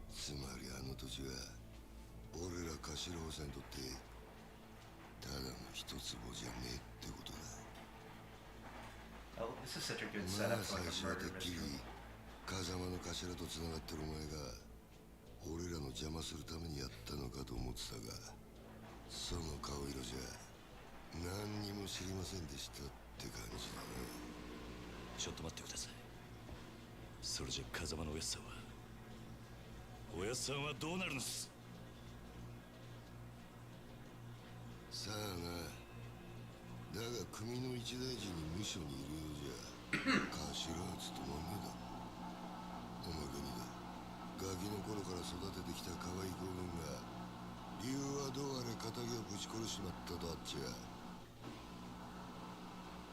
つまりあの土地は俺ら頭補佐にとってただの一坪じゃねえってことだ。Oh, this is such a good まあ setup for 最 like a 初は murder てっき mystery. り風間の頭と繋がってるお前が俺らの邪魔するためにやったのかと思ってたが、その顔色じゃ何にも知りませんでしたって感じだな。ちょっと待ってください。それじゃ風間のおやっさんはどうなるんです？さあな。だが組の一大臣に無所にいるようじゃ頭は務まんねえだろ。おまけにだ、ガキの頃から育ててきた可愛い子分が理由はどうあれ仇をぶち殺しまったとあっちゃ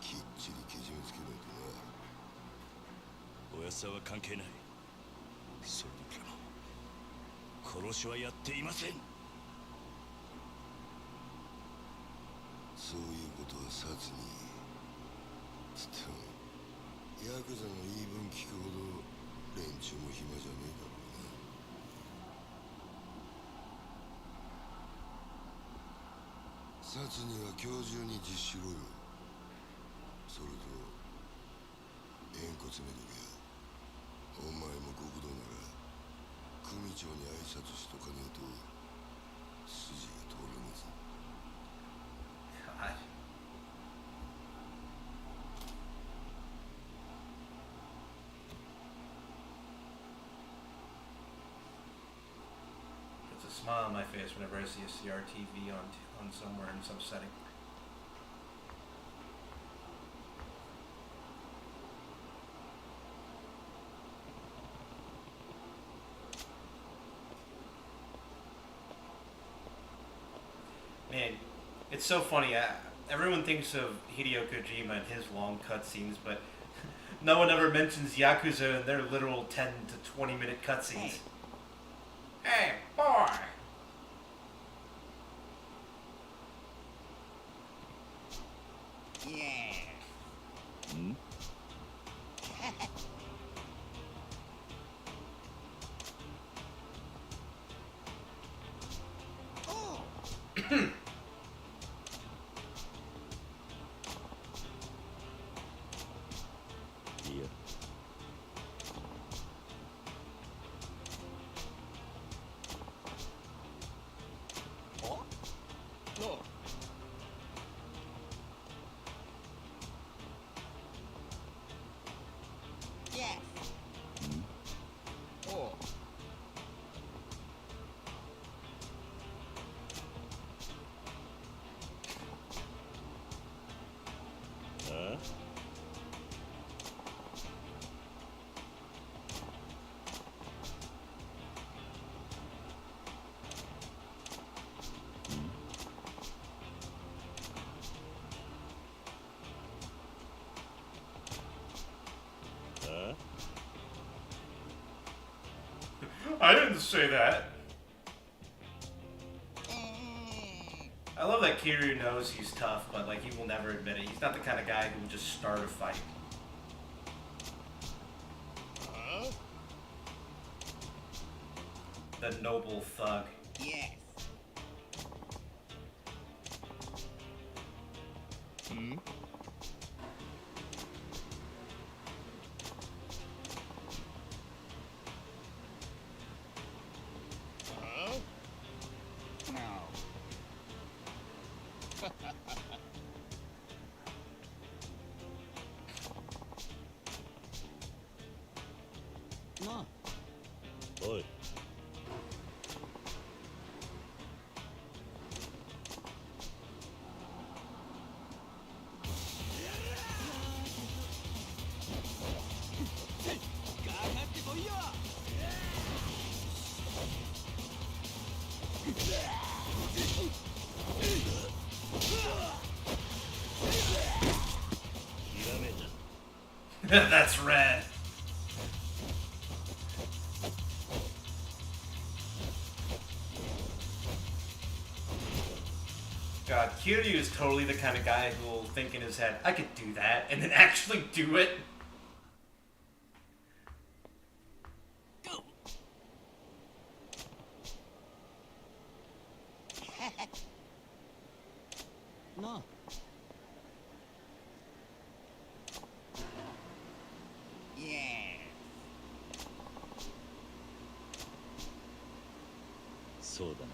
きっちりけじめつけないとな。おやっさんは関係ない。それだけも殺しはやっていません。そういうことは殺につってもヤクザの言い分聞くほど連中も暇じゃねえだろうな。殺には今日中に実しろよ。それと縁故詰めときゃ、お前も極道なら組長に挨拶しとかねえと筋が通らねえぞ。God. Puts a smile on my face whenever I see a CRTV on somewhere in some setting. Man, it's so funny. Everyone thinks of Hideo Kojima and his long cutscenes, but no one ever mentions Yakuza and their literal 10 to 20-minute cutscenes. Hey, boy! I didn't say that. I love that Kiryu knows he's tough, but like he will never admit it. He's not the kind of guy who will just start a fight. The noble thug. Yes. No. おい。That's red. God, Kiryu is totally the kind of guy who will think in his head, I could do that, and then actually do it. No. そうだな。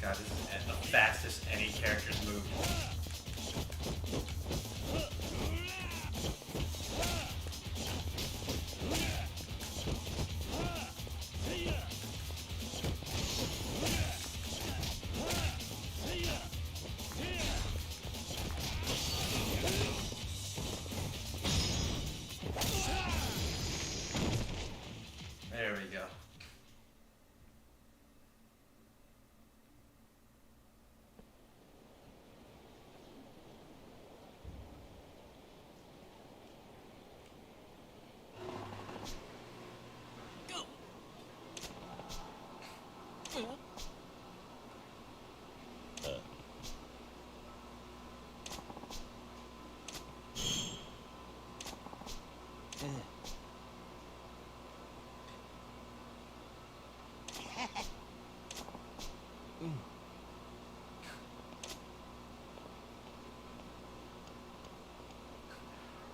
God, this is the fastest any character's moved. There we go.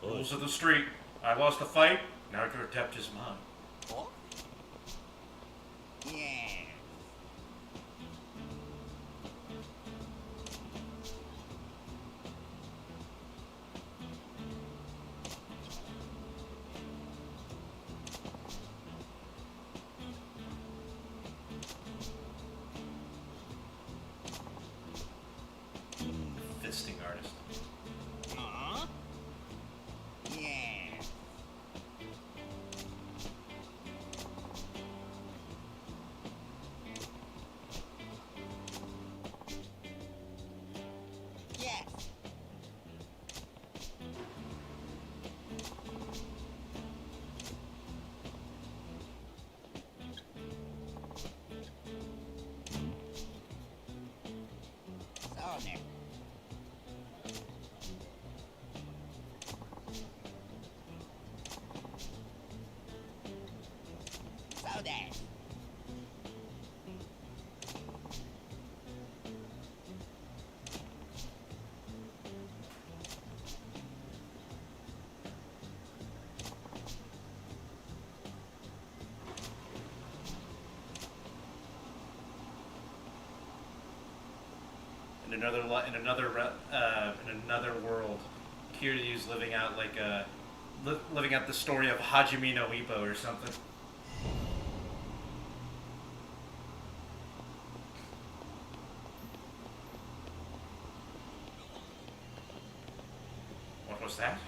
Rules of the street. I lost the fight, now your depth is mine. Fisting artist. In another world, Kiryu's living out like living out the story of Hajime no Ippo or something. What was that?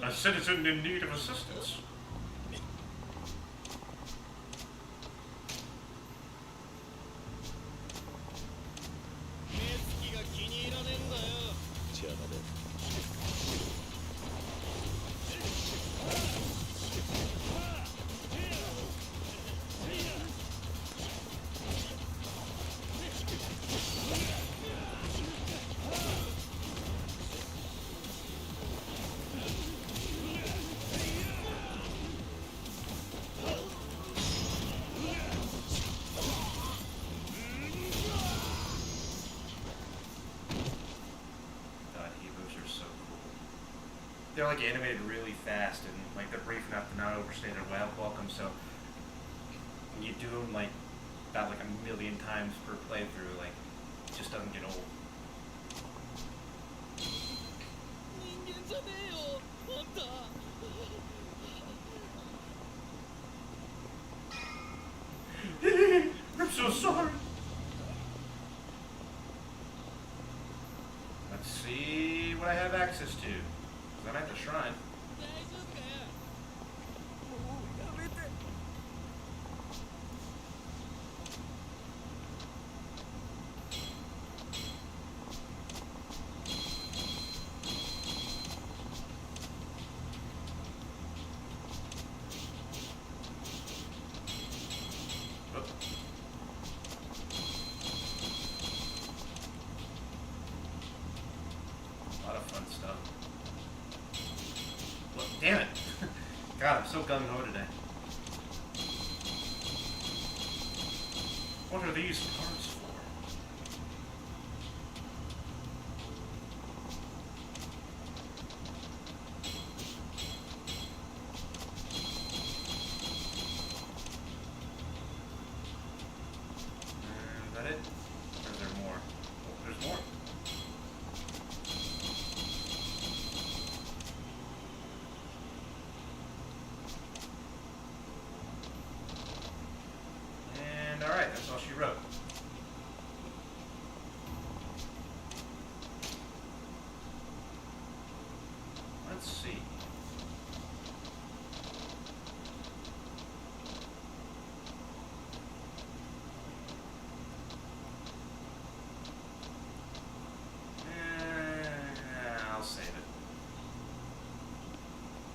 A citizen in need of assistance. they're like animated really fast, and like they're brief enough to not overstay their welcome. So when you do them like about like a million times per playthrough, like it just doesn't get old. 人間じゃねえよあんた I'm so sorry. Let's see what I have access to. 'Cause I'm at the shrine. 大丈夫かよもうやめて Oh. A lot of fun stuff. Look, damn it. God, I'm so gung-ho today. What are these parts for? Is that it? Or is there more? Oh, there's more. And alright, that's all she wrote. Let's see. I'll save it.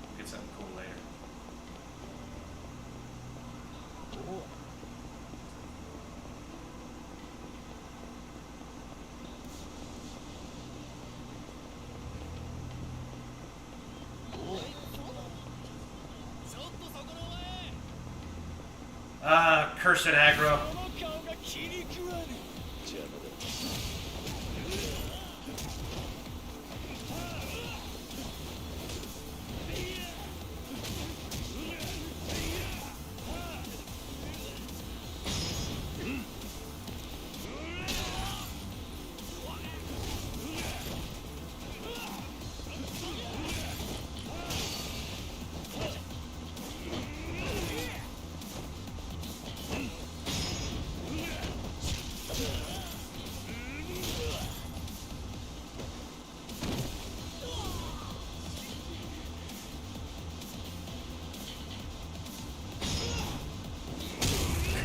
We'll get something cool later. Cursed aggro. この顔が気に食わぬ邪魔だ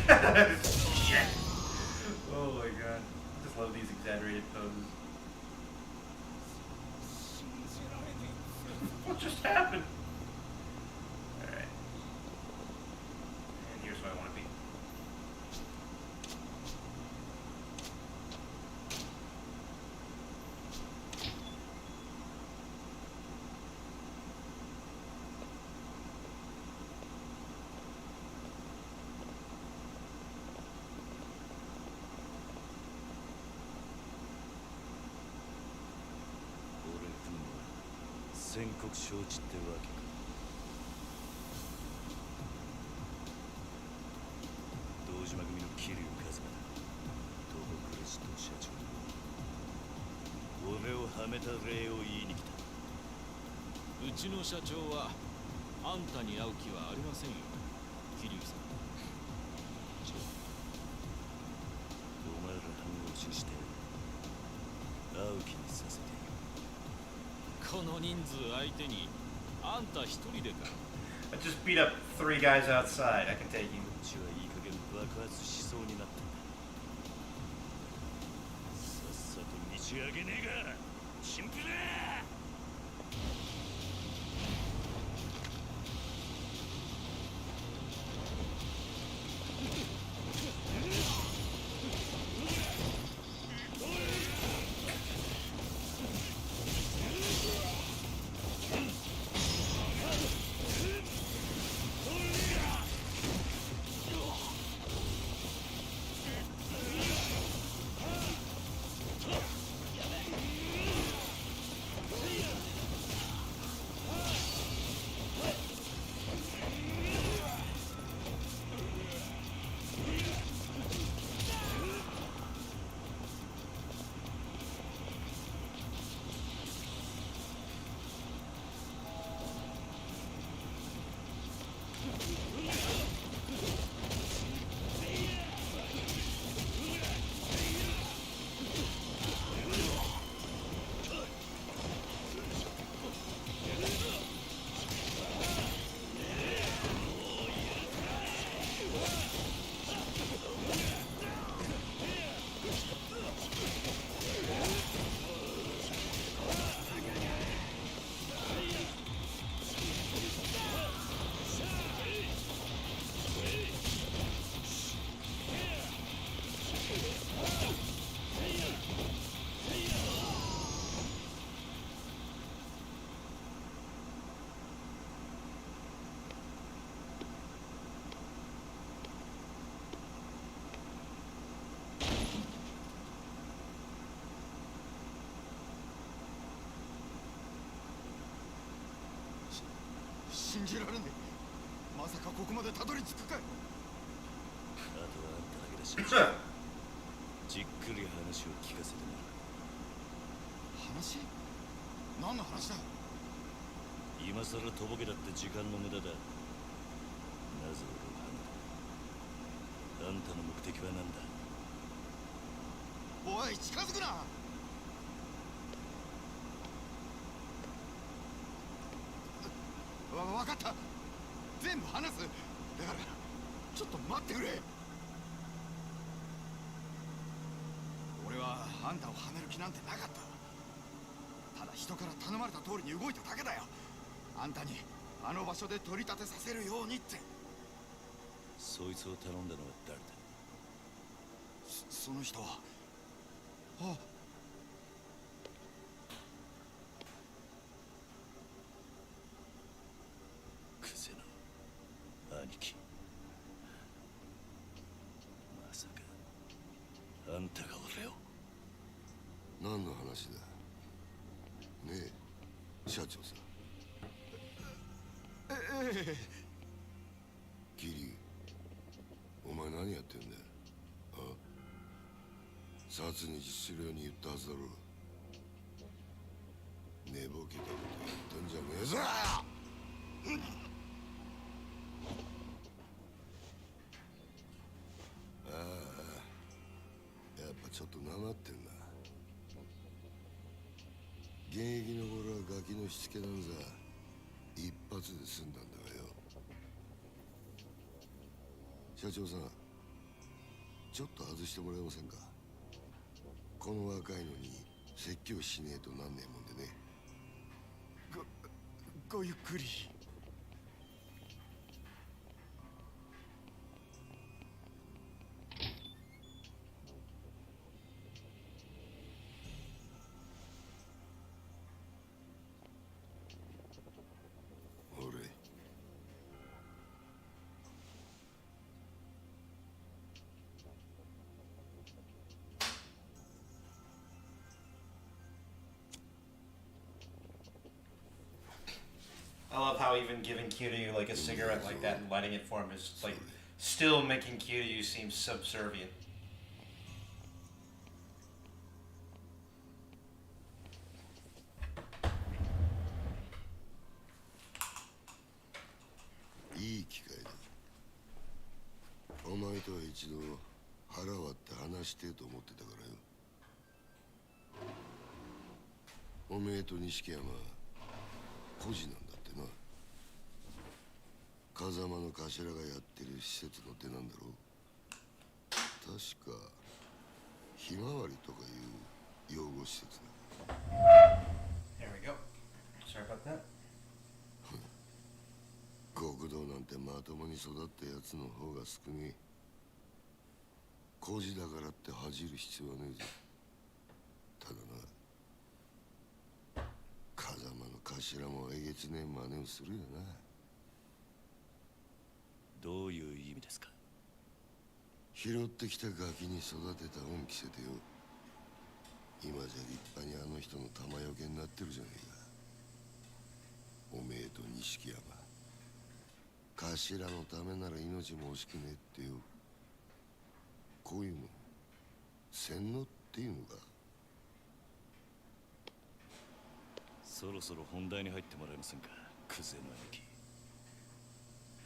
Shit. Oh my god. I just love these exaggerated poses. What just happened? Alright. And here's where I want to be.俺が来るのは宣告承知ってわけか堂島組の桐生一馬だトボクレジット社長俺をはめた礼を言いに来たうちの社長はあんたに会う気はありませんよ桐生さんお前ら反応しして会う気にさせているこの人数相手にあんた一人でか I just beat up 3 guys outside. I can take you. こっちはいい加減爆発しそうになったんださっさと道上げねえがチンピラ信じられねえ。まさかここまでたどり着くかい。あとはあんただけだしじっくり話を聞かせてもらう。話？何の話だ。今さらとぼけだって時間の無駄だ。なぜ俺を放った。あんたの目的は何だ。おい、近づくな。分かった。全部話す。だからちょっと待ってくれ。俺はあんたをはめる気なんてなかった。ただ人から頼まれた通りに動いただけだよ。あんたにあの場所で取り立てさせるようにって。そいつを頼んだのは誰だ。その人はクゼの兄貴。まさかあんたが俺を。何の話だねえ社長さん。キリお前何やってんだよ。殺に実するように言ったはずだろう。寝ぼけたことやったんじゃねえぞ。ああ、やっぱちょっとなまってんな。現役の頃はガキのしつけなんざ一発で済んだんだがよ。社長さん、ちょっと外してもらえませんか。この若いのに説教しねえとなんねえもんでね。ごゆっくり。俺I love how even giving Kiryu like a cigarette like that and lighting it for him is like still making Kiryu seem subservient.いい機会だ。お前とは一度腹割って話してえと思ってたからよ。おめえと錦山孤児なんだってな。風間の頭がやってる施設の出なんだろう。確かひまわりとかいう養護施設だ。 There we go. Sorry about that. 極道なんてまともに育ったやつの方が少ねえ。孤児だからって恥じる必要はねえぞ。ただな、風間の頭もえげつねえ真似をするよな。どういう意味ですか。拾ってきたガキに育てた恩着せてよ。今じゃ立派にあの人の玉よけになってるじゃねえか。おめえと錦山、頭のためなら命も惜しくねえってよ。こういうの洗脳っていうのか。そろそろ本題に入ってもらえませんか、クゼの兄貴。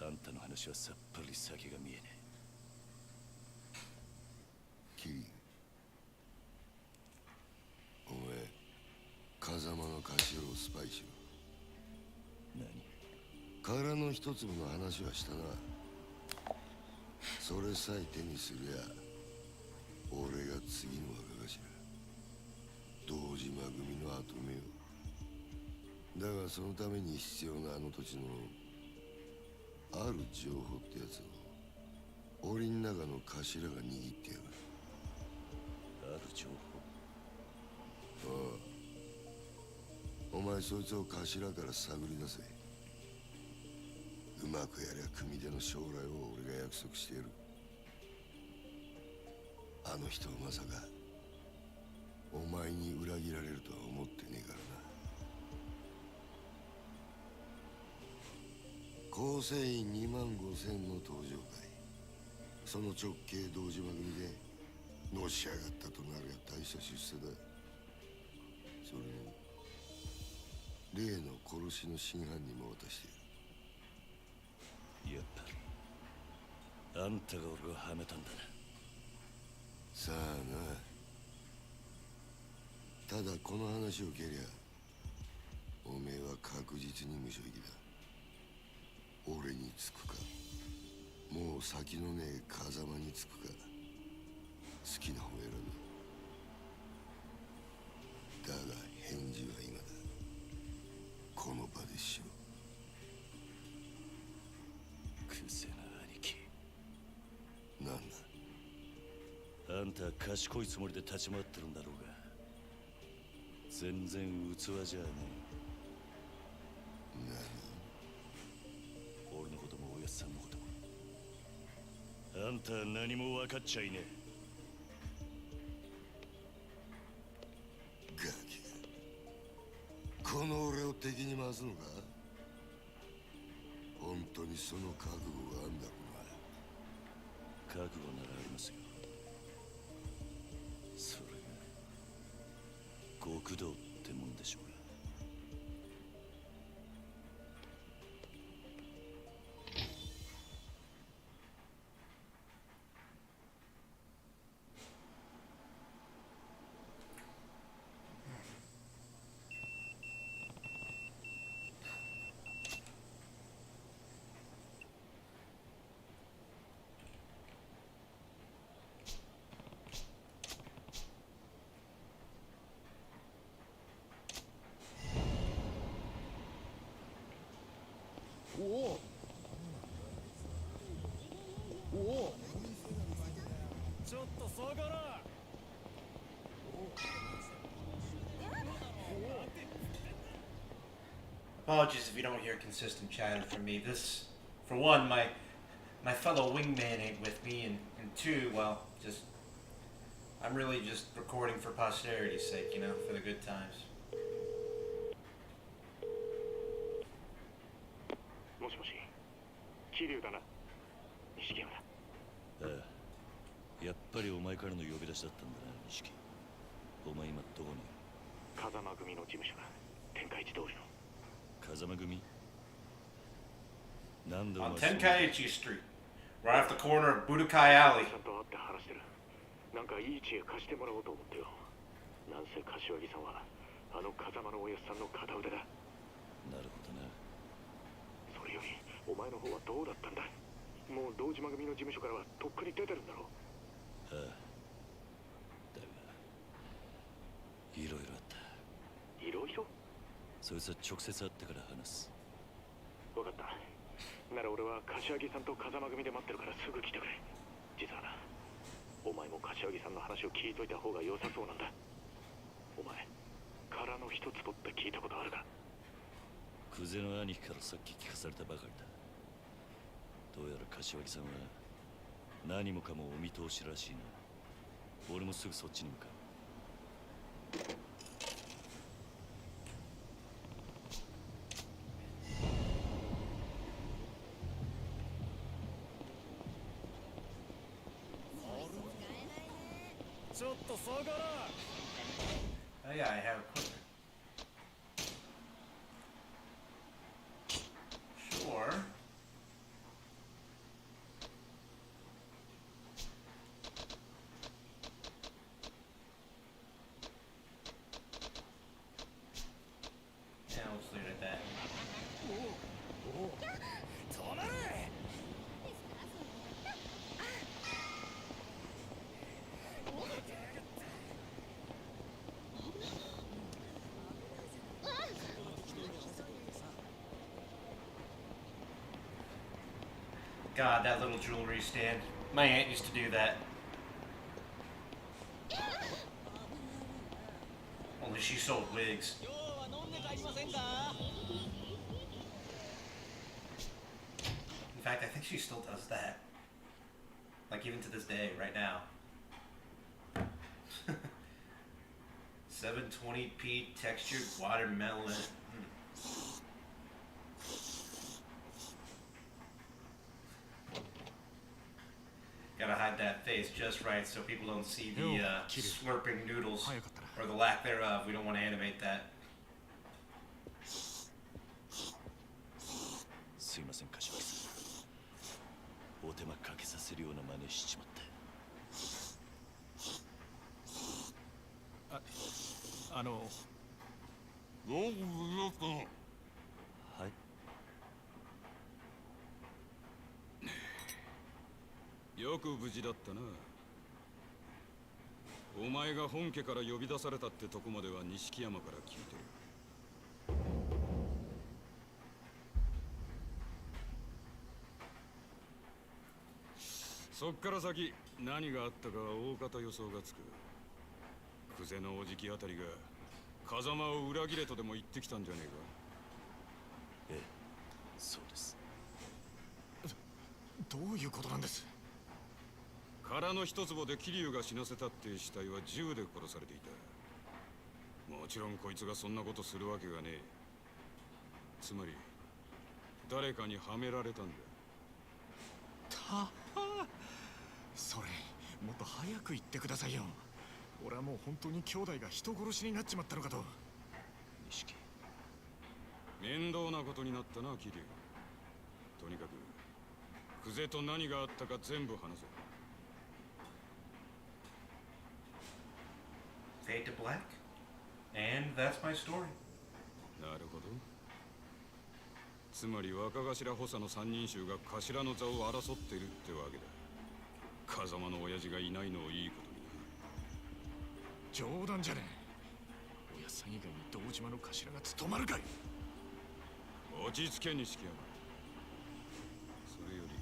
あんたの話はさっぱり先が見えねえ。キリ、お前風間の頭をスパイしろ。何？殻の一粒の話はしたな。それさえ手にすりゃ俺が次の若頭、堂島組の跡目よ。だがそのために必要なあの土地のある情報ってやつを檻の中の頭が握ってやがる。ある情報？ああ、お前そいつを頭から探り出せ。うまくやりゃ組手の将来を俺が約束してやる。あの人はまさかお前に裏切られるとは思ってねえからな。構成員2万5,000の登場会。その直系堂島組でのし上がったとなるや大した出世だ。それに例の殺しの真犯人も渡している。やっぱりあんたが俺をはめたんだな。さあな。ただこの話を蹴りゃおめえは確実に無所行きだ。俺につくか、もう先のねえ風間につくか、好きな方選べ。だが返事は今だ。この場でしろ。くせな兄貴。なんだ。あんたは賢いつもりで立ち回ってるんだろうが、全然器じゃね何。え。俺のこともおやっさんのことも。あんたは何も分かっちゃいねガキがこの俺を敵に回すのか。本当にその覚悟があんだろえ。覚悟ならありますよ。それが極道ってもんでしょうが。おおおお、ちょっと下がら。Apologies if you don't hear consistent chatter from me. This, for one, my fellow wingman ain't with me, and two, well, just I'm really just recording for posterity's sake, you know, for the good times. もしもし、桐生だな。錦山だ。ああ、やっぱりお前からの呼び出しだったんだな、錦。お前今どこにいる？風間組の事務所だ。天下一通りの。風間組？なんでお On 前 Tenkaichi Street, right off the corner of Budokai Alley. ちゃんと会って話してる。なんかいい知恵貸してもらおうと思ってよ。なんせ柏木さんはあの風間のおやっさんの片腕だ。なるほどな。それよりお前の方はどうだったんだ。もう堂島組の事務所からはとっくに出てるんだろう。ああ、だがいろいろあった。いろいろ？そいつは直接会ってから話す。分かった。なら俺は柏木さんと風間組で待ってるからすぐ来てくれ。実はな、お前も柏木さんの話を聞いといた方が良さそうなんだ。お前殻の一つとって聞いたことあるか？久世の兄貴からさっき聞かされたばかりだ。どうやら柏木さんは何もかもお見通しらしいな。俺もすぐそっちに向かう。ちょっと下がら。 Oh yeah, I have equipment. Sure. Yeah, we'll just leave it at that. 止まれ。 God, that little jewelry stand. My aunt used to do that. Only she sold wigs. 今日は飲んで帰りませんか？ In fact, I think she still does that. Like even to this day, right now. 720p textured watermelon. just right so people don't see the Kiryu. slurping noodles 早かったな。 or the lack thereof. We don't want to animate that. すいません柏木さん、お手間かけさせるような真似しちまって。はい。よく無事だったな。お前が本家から呼び出されたってとこまでは錦山から聞いてる。そっから先何があったかは大方予想がつく。久世のおじきあたりが風間を裏切れとでも言ってきたんじゃねえか。ええ、そうです。どういうことなんです？殻の一坪で桐生が死なせたって死体は銃で殺されていた。もちろんこいつがそんなことするわけがねえ。つまり誰かにはめられたんだ。それもっと早く言ってくださいよ。俺はもう本当に兄弟が人殺しになっちまったのかと。錦、面倒なことになったな桐生。とにかく久世と何があったか全部話せ。Fade to black, and that's my story. なるほど。つまり若頭補佐の三人衆が頭の座を争ってるってわけだ。風間の親父がいないのをいいことにな。冗談じゃねえ。親さん以外に堂島の頭が務まるかい。落ち着け錦山。それより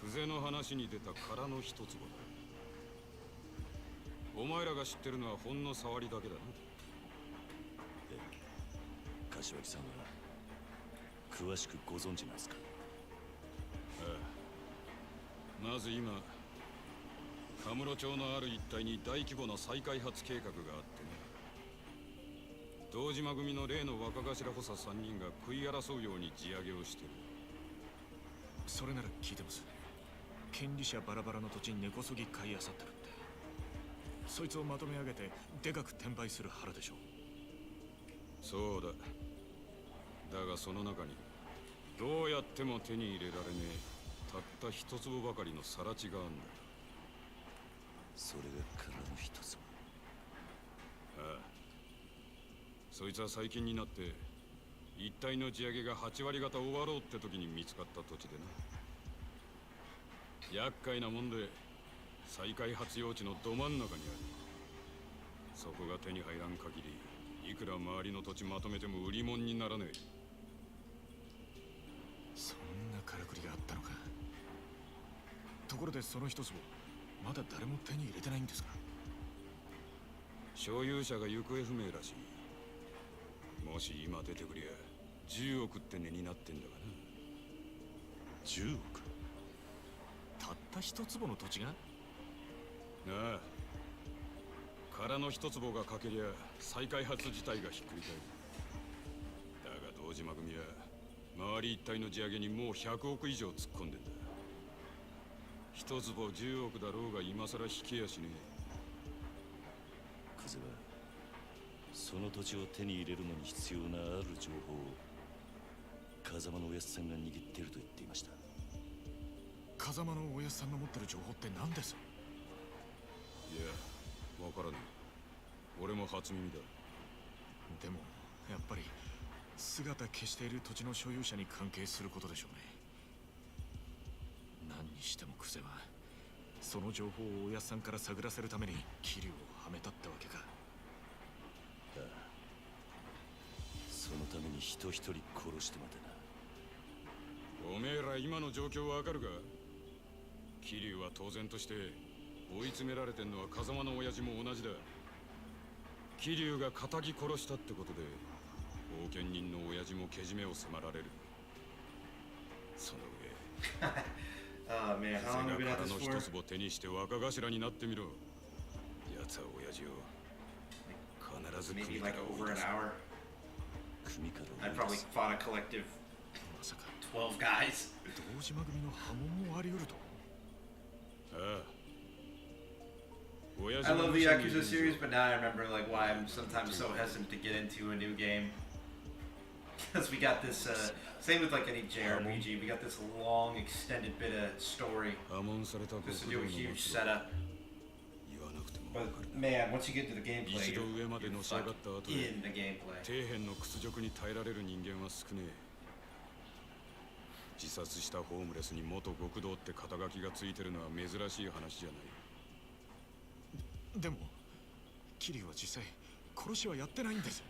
久世の話に出た殻の一坪だ。お前らが知ってるのはほんの触りだけだな。ええ、柏木さんは詳しくご存知なんですか？ああ、まず今カムロ町のある一帯に大規模な再開発計画があってね。堂島組の例の若頭補佐3人が食い争うように地上げをしてる。それなら聞いてます。権利者バラバラの土地に根こそぎ買い漁ってるって。そいつをまとめ上げてでかく転売する腹でしょう。そうだ。だがその中にどうやっても手に入れられねえたった一坪ばかりの更地があんだ。それが殻の一つ。ああ、そいつは最近になって一帯の地上げが8割方終わろうって時に見つかった土地でな。厄介なもんで再開発用地のど真ん中にある。そこが手に入らん限りいくら周りの土地まとめても売り物にならねえ。そんなからくりがあったのか。ところでその一坪まだ誰も手に入れてないんですか？所有者が行方不明らしい。もし今出てくりゃ10億って値になってんだがな。10億？たった一坪の土地が？ああ、殻の一坪が欠けりゃ再開発自体がひっくり返る。だが堂島組は周り一帯の地上げにもう100億以上突っ込んでんだ。一坪10億だろうが今さら引けやしねえ。久世はその土地を手に入れるのに必要なある情報を風間のおやつさんが握っていると言っていました。風間のおやつさんの持ってる情報って何です？いや、わからねえ。俺も初耳だ。でもやっぱり姿消している土地の所有者に関係することでしょうね。何にしても久世はその情報をおやっさんから探らせるために桐生をはめたってわけか。ああ、そのために人一人殺してまでな。おめえら今の状況わかるか？桐生は当然として追い詰められてんのは風間の親父も同じだ。桐生が仇殺したってことで後見人の親父もけじめを迫られる。その上Oh man, how long have we been at 殻 this の for? 一坪手にして若頭になってみろ。奴は親父を必ず Maybe 組か like ら over 追い an 出す。 hour. 組から I 追い probably 出す。 fought a collective まさか 12 guys. 堂島組の波紋もあり得ると。ああ、I love the Yakuza series, but now I remember like why I'm sometimes so hesitant to get into a new game. Because we got this, same with like any JRPG, we got this long extended bit of story. Just to do a huge setup. But man, once you get into the gameplay, you're fucking in the gameplay. 自殺したホームレスに元極道って肩書きがついてるのは珍しい話じゃない。でも桐生は実際殺しはやってないんです。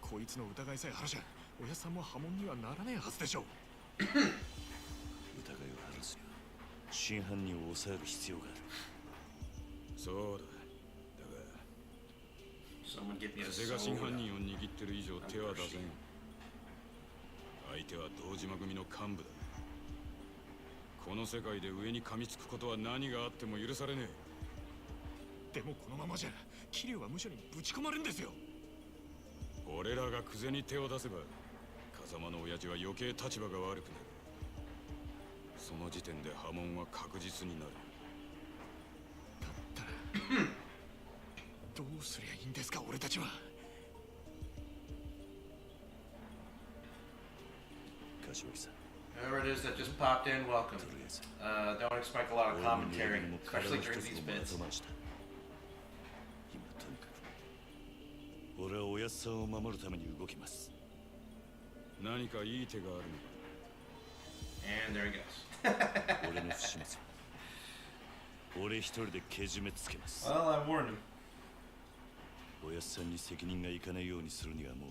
こいつの疑いさえ晴らしゃおやさんも波紋にはならねえはずでしょう。疑いを晴らすには真犯人を抑える必要がある。そうだ。だが風が真犯人を握ってる以上手は出せん。相手は堂島組の幹部だ。この世界で上に噛みつくことは何があっても許されねえ。でもこのままじゃ桐生は無所にぶち込まれるんですよ。俺らが久世に手を出せば風間の親父は余計立場が悪くなる。その時点で波紋は確実になる。だったらどうすりゃいいんですか俺たちは。Whoever it is that just popped in, welcome. Don't expect a lot of commentary, especially during these bits. 俺はおやっさんを守るために動きます。何かいい手があるのか。And there he goes. 俺の不始末。俺一人でけじめつけます。Well, I warned him. おやっさんに責任がいかないようにするにはもう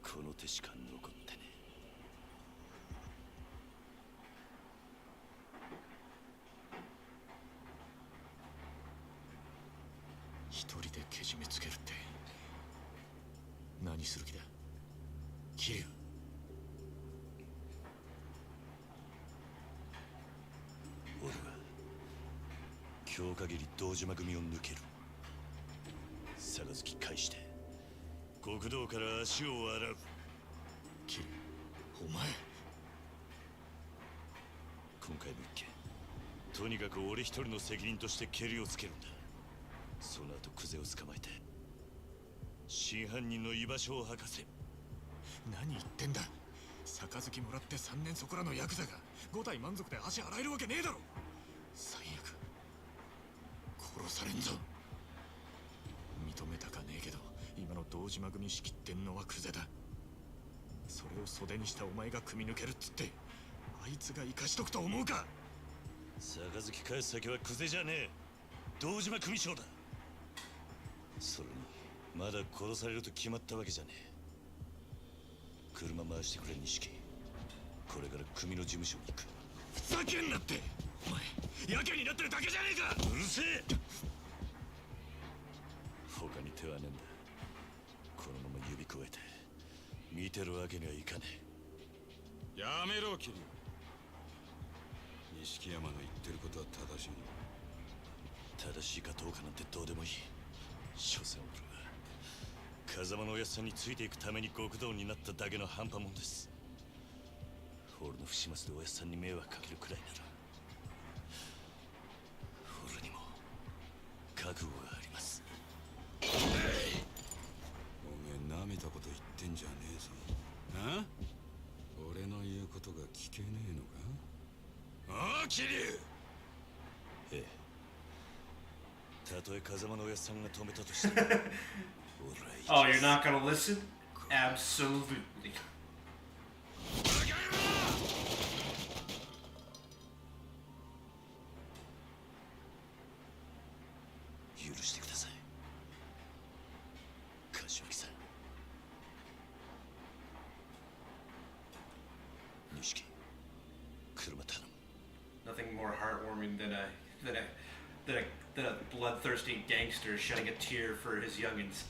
この手しか残ってね。一人でけじめつけるって何する気だ桐生。俺は今日限り堂島組を抜ける。杯返して極道から足を洗う。桐生お前今回の一件とにかく俺一人の責任としてケリをつけるんだ。その後クゼを捕まえて真犯人の居場所を吐かせ。何言ってんだ。杯もらって3年そこらのヤクザが5体満足で足洗えるわけねえだろ。最悪殺されんぞ。認めたかねえけど今の堂島組仕切ってんのはクゼだ。それを袖にしたお前が組み抜けるっつってあいつが生かしとくと思うか。杯返す先はクゼじゃねえ堂島組長だ。それにまだ殺されると決まったわけじゃねえ。車回してくれ錦。これから組の事務所に行く。ふざけんなって。お前やけになってるだけじゃねえか。うるせえ。他に手はねえんだ。このまま指くわえて見てるわけにはいかねえ。やめろ桐生。錦山の言ってることは正しい。正しいかどうかなんてどうでもいい。所詮俺は風間のおやっさんについていくために極道になっただけの半端もんです。俺の不始末でおやっさんに迷惑かけるくらいなら俺にも覚悟があります。おめえなめたこと言ってんじゃねえぞ。な俺の言うことが聞けねえのか。ああ桐生。ええ、たとえ風間のおやっさんが止めたとしてもOh, you're not gonna listen? Absolutely. 許してください柏木さん。錦車頼む。 Nothing more heartwarming than a bloodthirsty gangster shedding a tear for his youngins.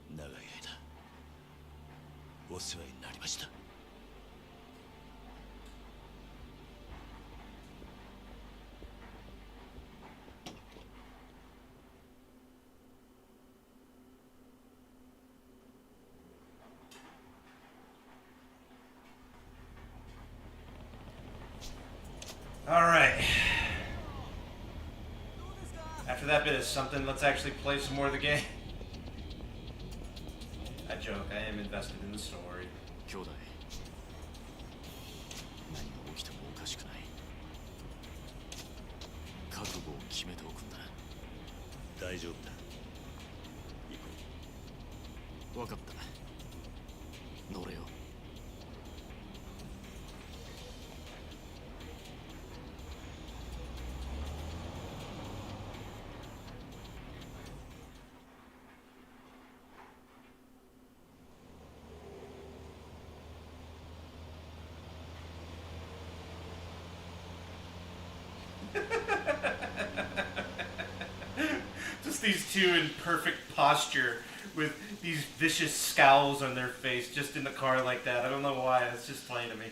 長い間お世話になりました。Alright. After that bit of something, let's actually play some more of the game. I joke, I am invested in the story. 兄弟、何が起きてもおかしくない。覚悟を決めておくんだ。大丈夫だ。行こ分かった。乗れよ。Just these two in perfect posture with these vicious scowls on their face just in the car like that. I don't know why, it's just funny to me.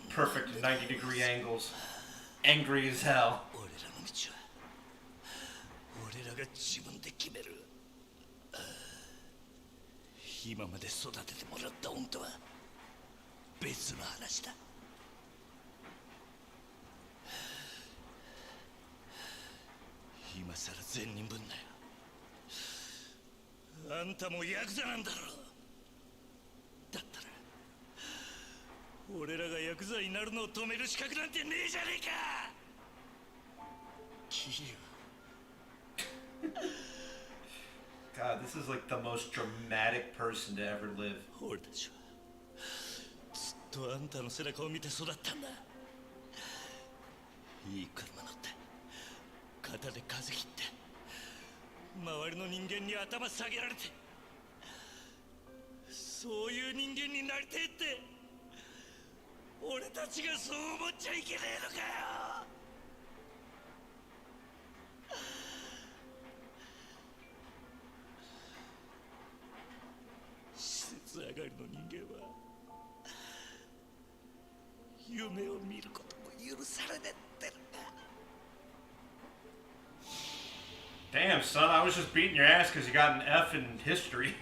Perfect 90-degree angles. Angry as hell. う。俺らの道は俺らが自分で決める。今まで育ててもらった恩とは別の話だ。今さら善人ぶんなよ。あんたもヤクザなんだろ。だったら俺らがヤクザになるのを止める資格なんてねえじゃねえか。キリュウ。God, this is like the most dramatic person to ever live. 俺たちはずっとあんたの背中を見て育ったんだ。いい車乗って肩で風切って周りの人間に頭下げられて、そういう人間になりてえって俺たちがそう思っちゃいけねえのかよ。施設上がりの人間は夢を見ることも許されねえってのか。Damn, son, I was just beating your ass because you got an F in history.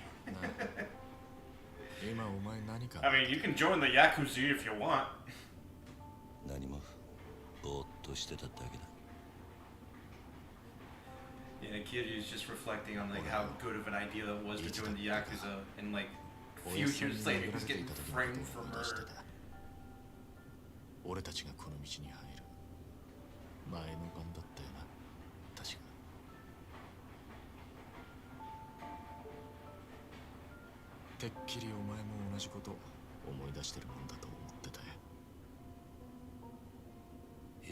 今お前何か。 I mean, you can join the Yakuza if you want. 何もぼーっとしてただけだ。 Yeah, Kiryu's just reflecting on like how good of an idea that was to join the Yakuza, and like a few years later he's getting framed for murder. 俺たちがこの道に入る前の晩だったよな、確か。てっきりお前も同じこと思い出してるもんだと思ってたよ。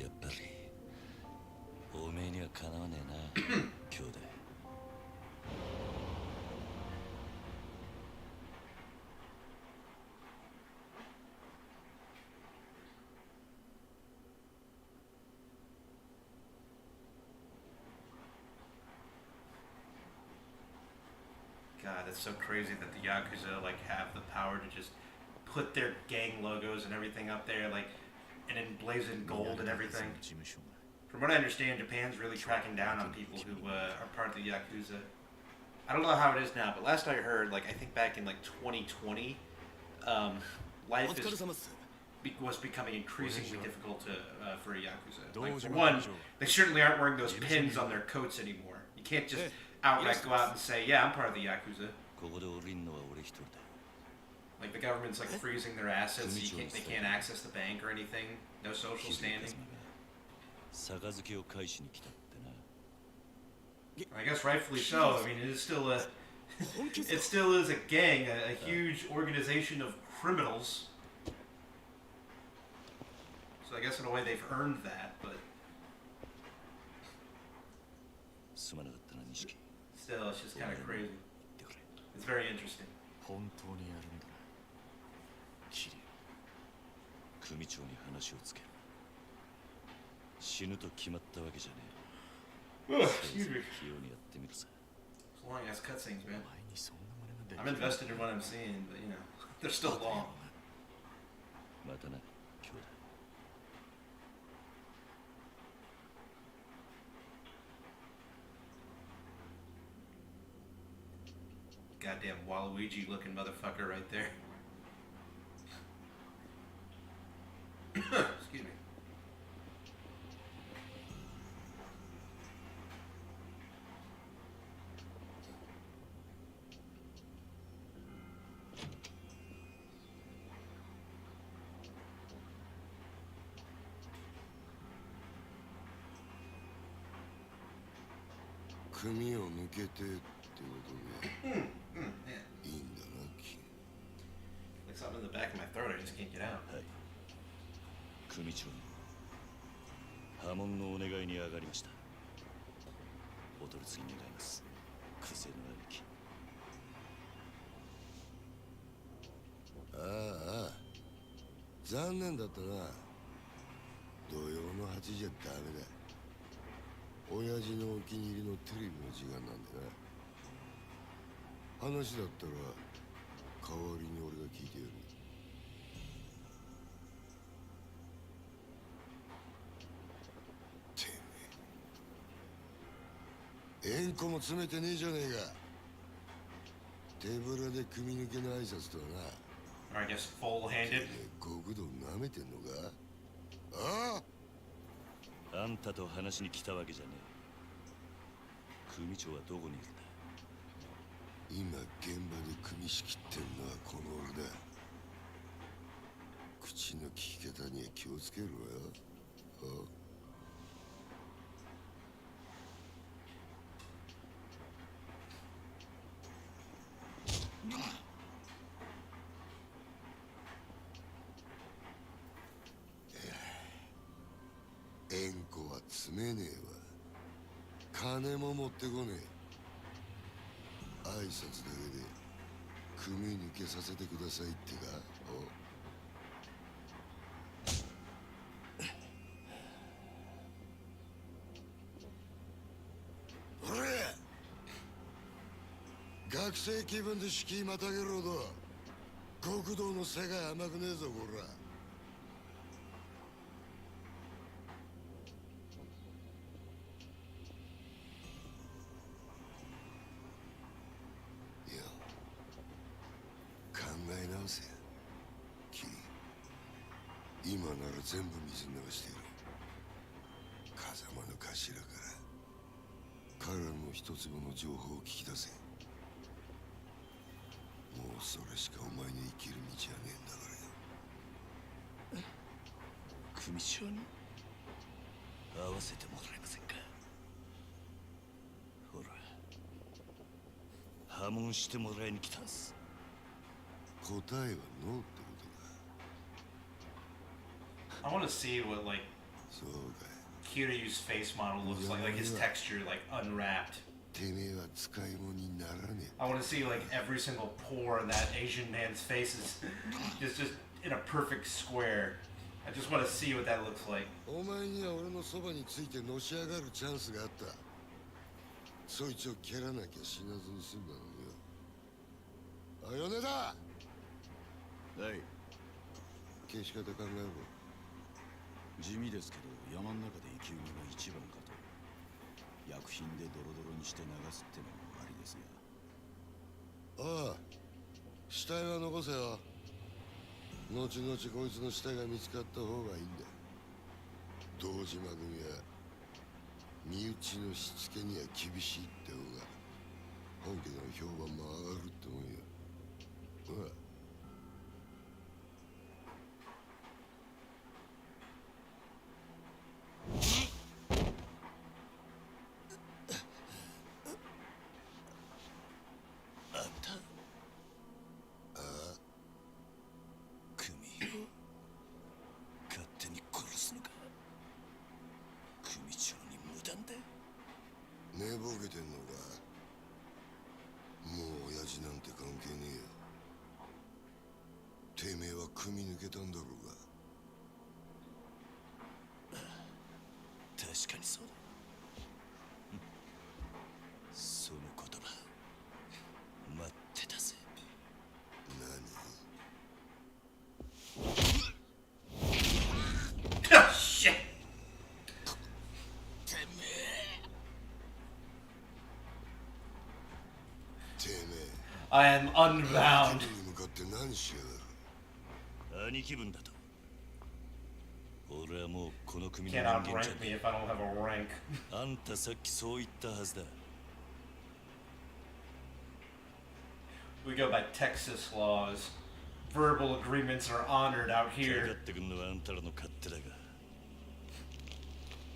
やっぱりおめえにはかなわねえな兄弟。God, it's so crazy that the Yakuza like have the power to just put their gang logos and everything up there, like, and emblazoned gold and everything. From what I understand, Japan's really cracking down on people who are part of the Yakuza. I don't know how it is now, but last I heard, like, I think back in like 2020, life was becoming increasingly difficult for a Yakuza. Like, for one, they certainly aren't wearing those pins on their coats anymore. You can't just outright go out and say, yeah, I'm part of the Yakuza. Like, the government's like freezing their assets, so they can't access the bank or anything. No social standing. I guess rightfully so. I mean, it is still a it still is a gang, a huge organization of criminals. So I guess in a way they've earned that, but still, it's just kind of crazy. It's very interesting. 本当にやるんだな、キリュウ。組長に話をつける。死ぬと決まったわけじゃねえ。 Excuse me. 器用にやってみるさ。 It's long ass cutscenes, man. I'm invested in what I'm seeing, but you know, they're still long. またな、兄弟。 Goddamn Waluigi looking motherfucker right there. 組を抜けてってことでいいんだな、君。 Like something in the back of my throat, I just can't get out. はい。組長の波紋のお願いに上がりました。お取り次ぎ願います。クセの兄貴。ああ、残念だったな。土曜の8時じゃダメだ。親父のお気に入りのテレビの時間なんでな。話だったら代わりに俺が聞いてやる。てめえ、縁故も詰めてねえじゃねえか。手ぶらで組抜けの挨拶とはな。Or I guess full-handed. 極道舐めてんのか。ああんたと話に来たわけじゃねえ。組長はどこにいるんだ。今現場で組仕切ってんのはこの俺だ。口の利き方には気をつけろよ。縁故は詰めねえわ。金も持ってこねえ。挨拶だけで組抜けさせてくださいってか。おれ、学生気分で敷居またげるほど極道の世界甘くねえぞこら。今なら全部水流している。風間の頭から彼らの一粒の情報を聞き出せ。もうそれしかお前の生きる道はねえんだからよ。組長に会わせてもらえませんか。ほら、破門してもらいに来たんす。答えはノーってことか。I want to see what like そうかい。 Kiryu's face model looks like his texture, like unwrapped. てめえは使い物にならねえ。 I want to see like every single pore in that Asian man's face is just in a perfect square. I just want to see what that looks like. お前には俺のそばについてのし上がるチャンスがあった。そいつを蹴らなきゃ死なずに済んだのよ。あ、米田。はい。消し方考えろ。地味ですけど山の中で生き埋めが一番かと。薬品でドロドロにして流すってのもありですが。ああ、死体は残せよ。後々こいつの死体が見つかった方がいいんだ。堂島組は身内のしつけには厳しいって方が本家の評判も上がるってもんよ。ほら。寝ぼけてんのか。もう親父なんて関係ねえよ。てめえは組抜けたんだろうが。確かにそうだ。その言葉待ってたぜ。何？Oh shit! I am unbound. 兄貴分だと。俺はもうこの組の Cannot rank me if I don't have a rank. あんたさっきそう言ったはずだ。We go by Texas laws. Verbal agreements are honored out かか here. ってくんのはあんたらの勝手だが、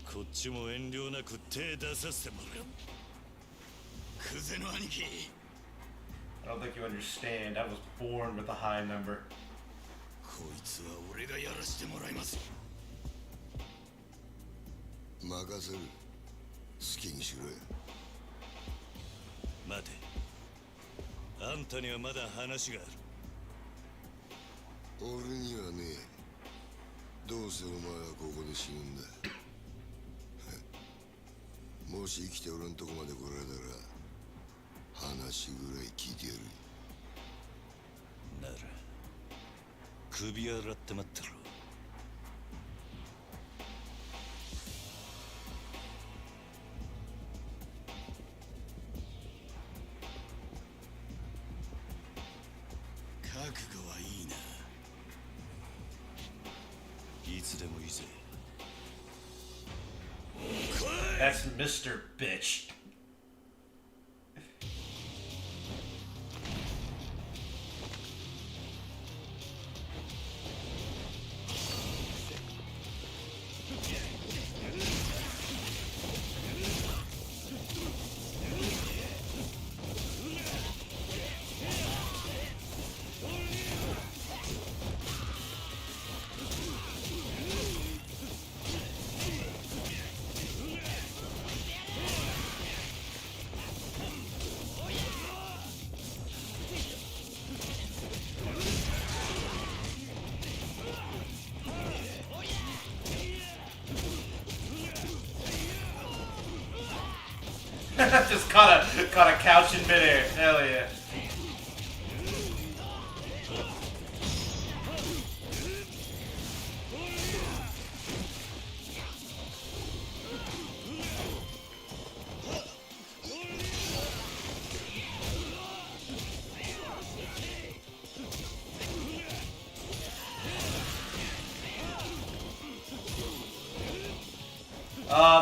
こっちも遠慮なく手出させてもらう。クゼの兄貴 I don't think you understand. I was born with a high number. こいつは俺がやらしてもらいます。任せる。好きにしろよ。待て、あんたにはまだ話がある。俺にはね、どうせお前はここで死ぬんだ。もし生きて俺んとこまで来られたら話ぐらい聞いてやる。なら首洗って待ってろ。覚悟はいいな。いつでもいいぜ。 That's Mr. Bitch. Just caught a couch in midair. Hell yeah.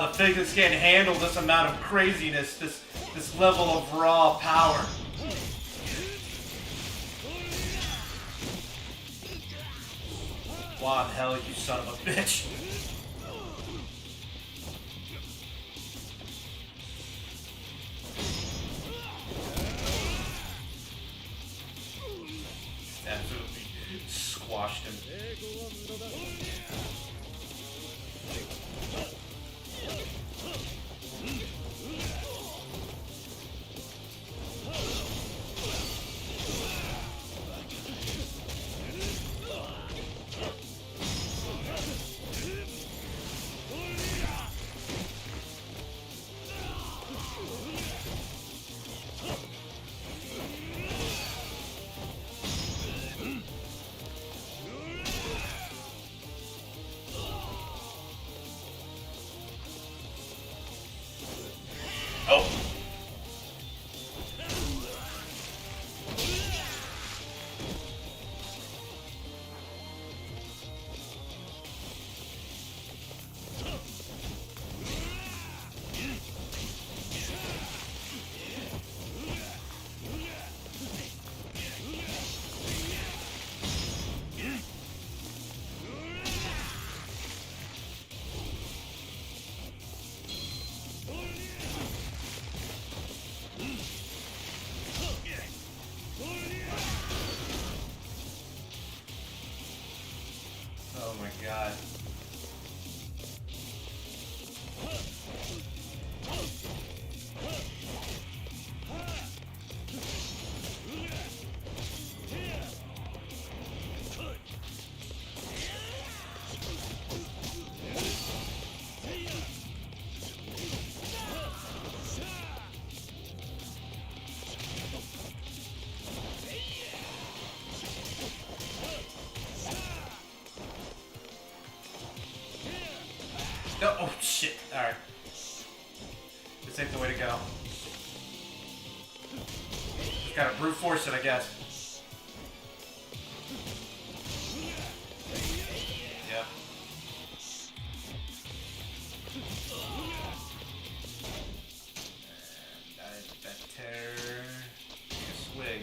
The Figments can't handle this amount of craziness, this level of raw power. Why the hell, you son of a bitch? Absolutely squashed him. Oh my god. No, oh shit, alright. This ain't the way to go. Just gotta brute force it, I guess. Yep. And better take a swig.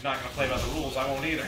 who's not going to play by the rules, I won't either.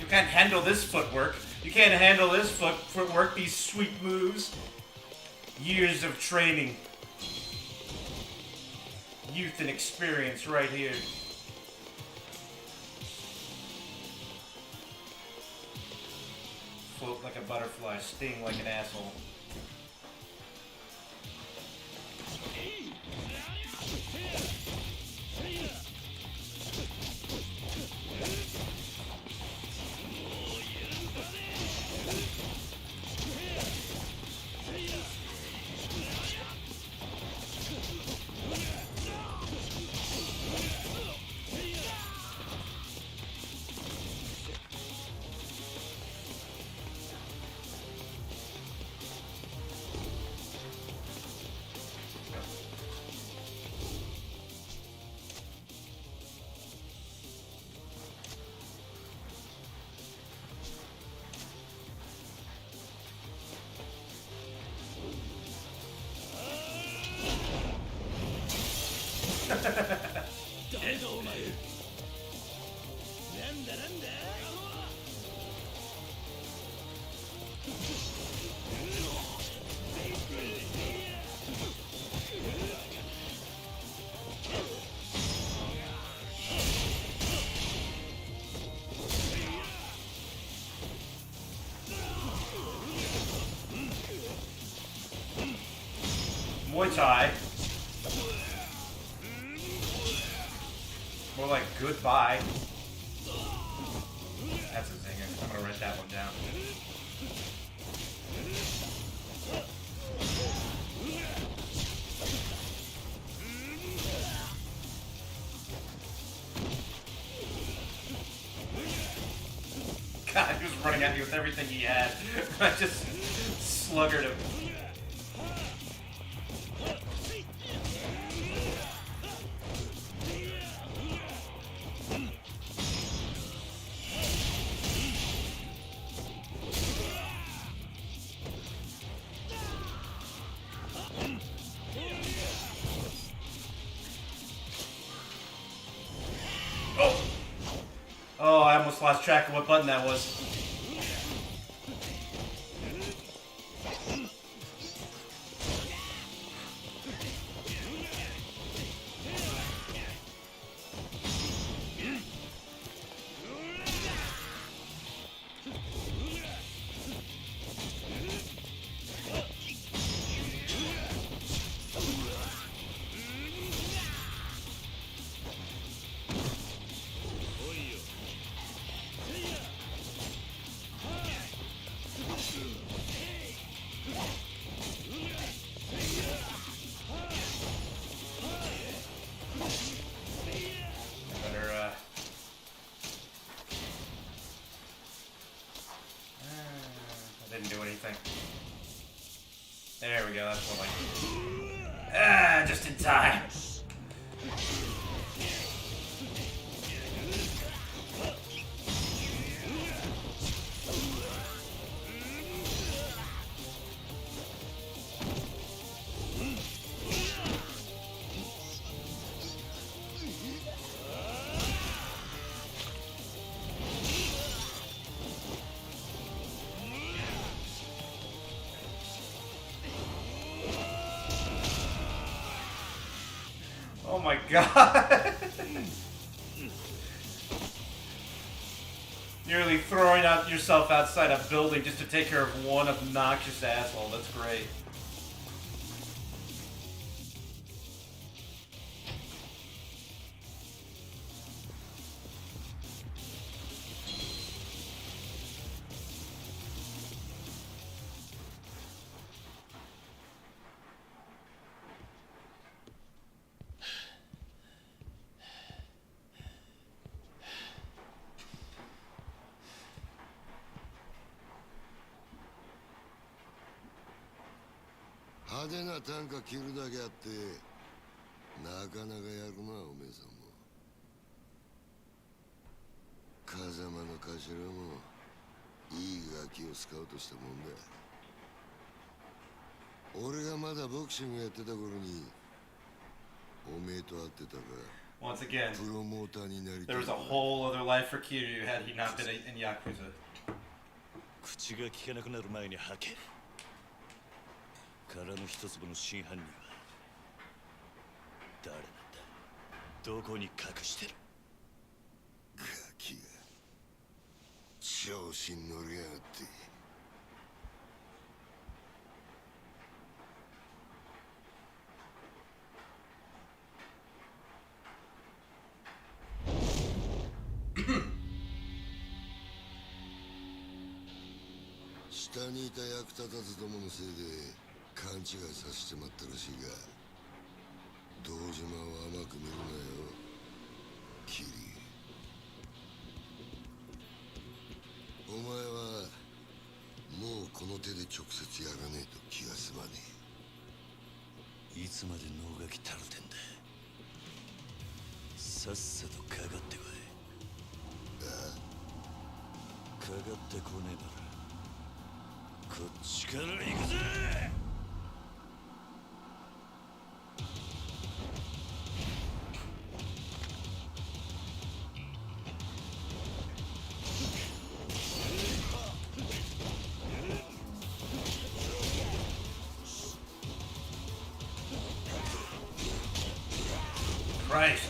You can't handle this footwork. You can't handle this footwork, these sweet moves. Years of training. Youth and experience right here. Float like a butterfly, sting like an asshole. Muay Thai. More like goodbye. That's a zinger. I'm gonna write that one down. God, he was running at me with everything he had. I just sluggered him. Oh, I almost lost track of what button that was. Didn't do anything. There we go, that's what I... just in time. Oh my god! Nearly throwing out yourself outside a building just to take care of one obnoxious asshole. That's great. 派手な短歌切るだけあってなかなかやるな、おめえさんも。風間の頭もいいガキをスカウトしたもんだ。俺がまだボクシングやってた頃におめえと会ってたか。 Once again, プロモーターになりたい。 there was a whole other life for Kiryu had he not been in Yakuza. 口が聞けなくなる前に吐け。殻の一粒の真犯人は誰なんだ。どこに隠してる。ガキが調子に乗りやがって。下にいた役立たずどものせいで勘違いさせてまったらしいが、堂島を甘く見るなよ、キリ。お前はもうこの手で直接やらねえと気が済まねいつまで能書きたるてんだ。さっさとかかってこい。かかってこねえならこっちから行くぜ。Christ.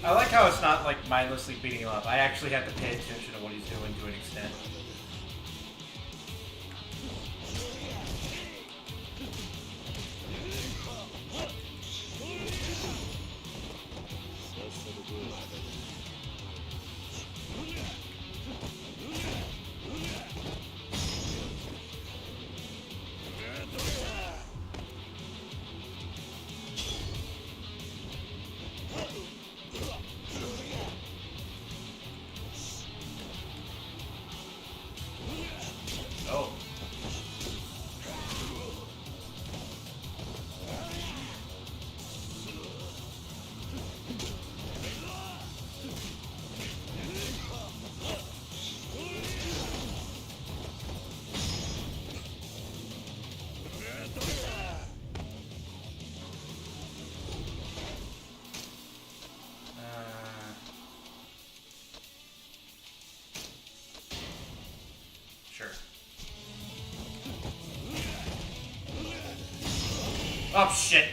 I like how it's not like mindlessly beating him up. I actually have to pay attention to what he's doing to an extent. Oh. Sure. Oh shit!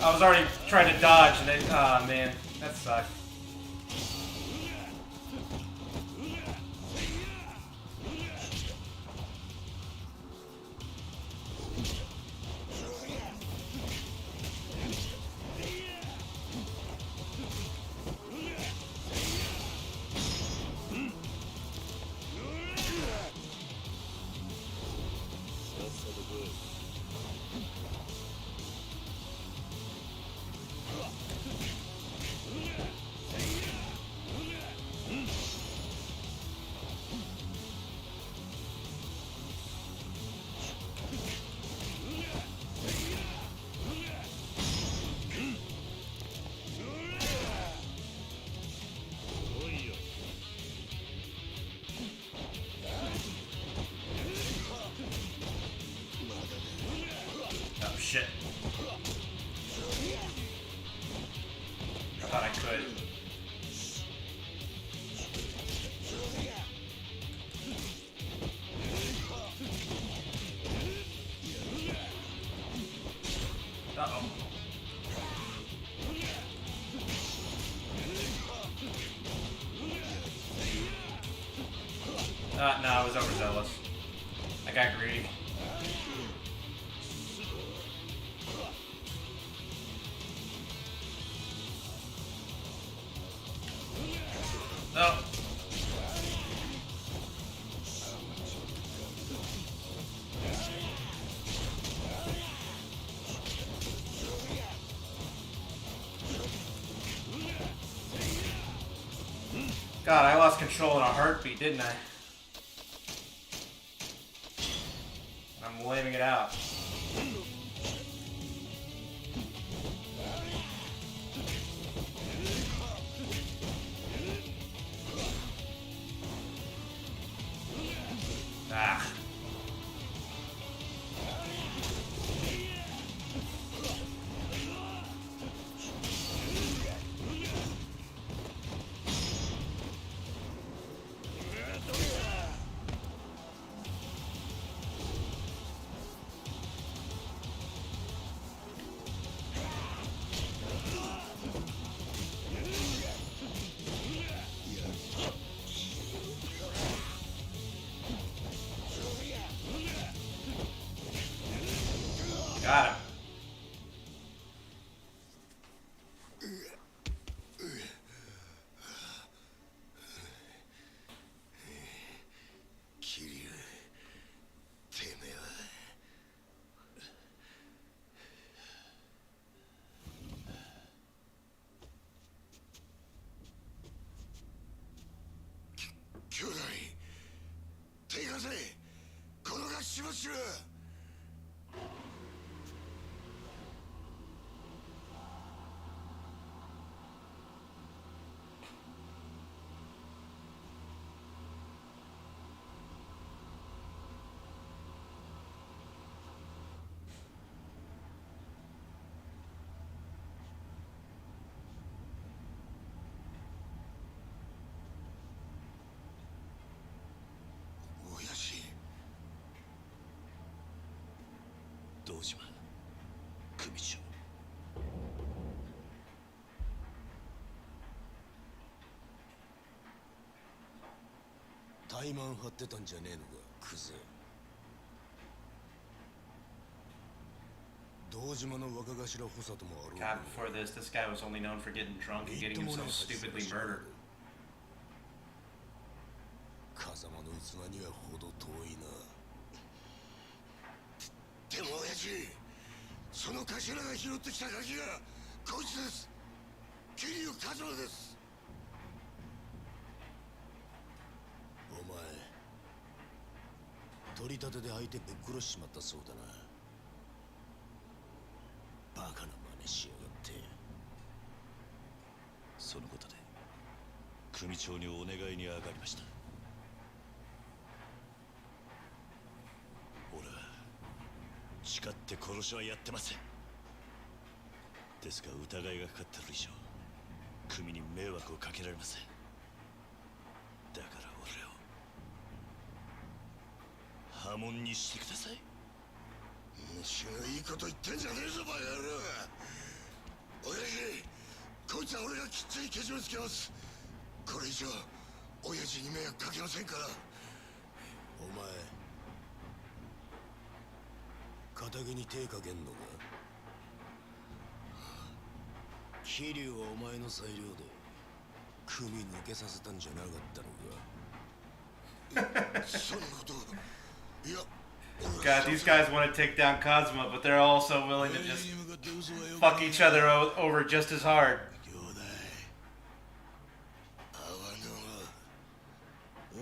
I was already trying to dodge and then, oh man, that sucked. No, I was overzealous. I got greedy. No. God, I lost control in a heartbeat, didn't I? I'm blaming it out. Ah. Got him.兄弟、手貸せ、転がしましろ。堂島組長。怠慢張ってたんじゃねえのか、クズ。堂島の若頭補佐ともあろう。 God, before this guy was only known for getting drunk and getting himself stupidly murdered. 風間の器にはほど遠いな。でも親父、その頭が拾ってきた鍵がこいつです。桐生一馬です。お前取り立てで相手ぶっ殺しちまったそうだな。バカな真似しやがって。そのことで組長にお願いに上がりました。俺は誓って殺しはやってません。ですが疑いがかかってる以上組に迷惑をかけられません。だから俺を破門にしてください。虫がいいこと言ってんじゃねえぞバカ野郎。親父、こいつは俺がきっちりけじめつけます。これ以上親父に迷惑かけませんから。お前仇に手かけんのか。桐生はお前の裁量で組抜けさせたんじゃなかったのか。そんなこといや。God, these guys want to take down Kazuma, but they're also willing to just fuck each other over just as hard.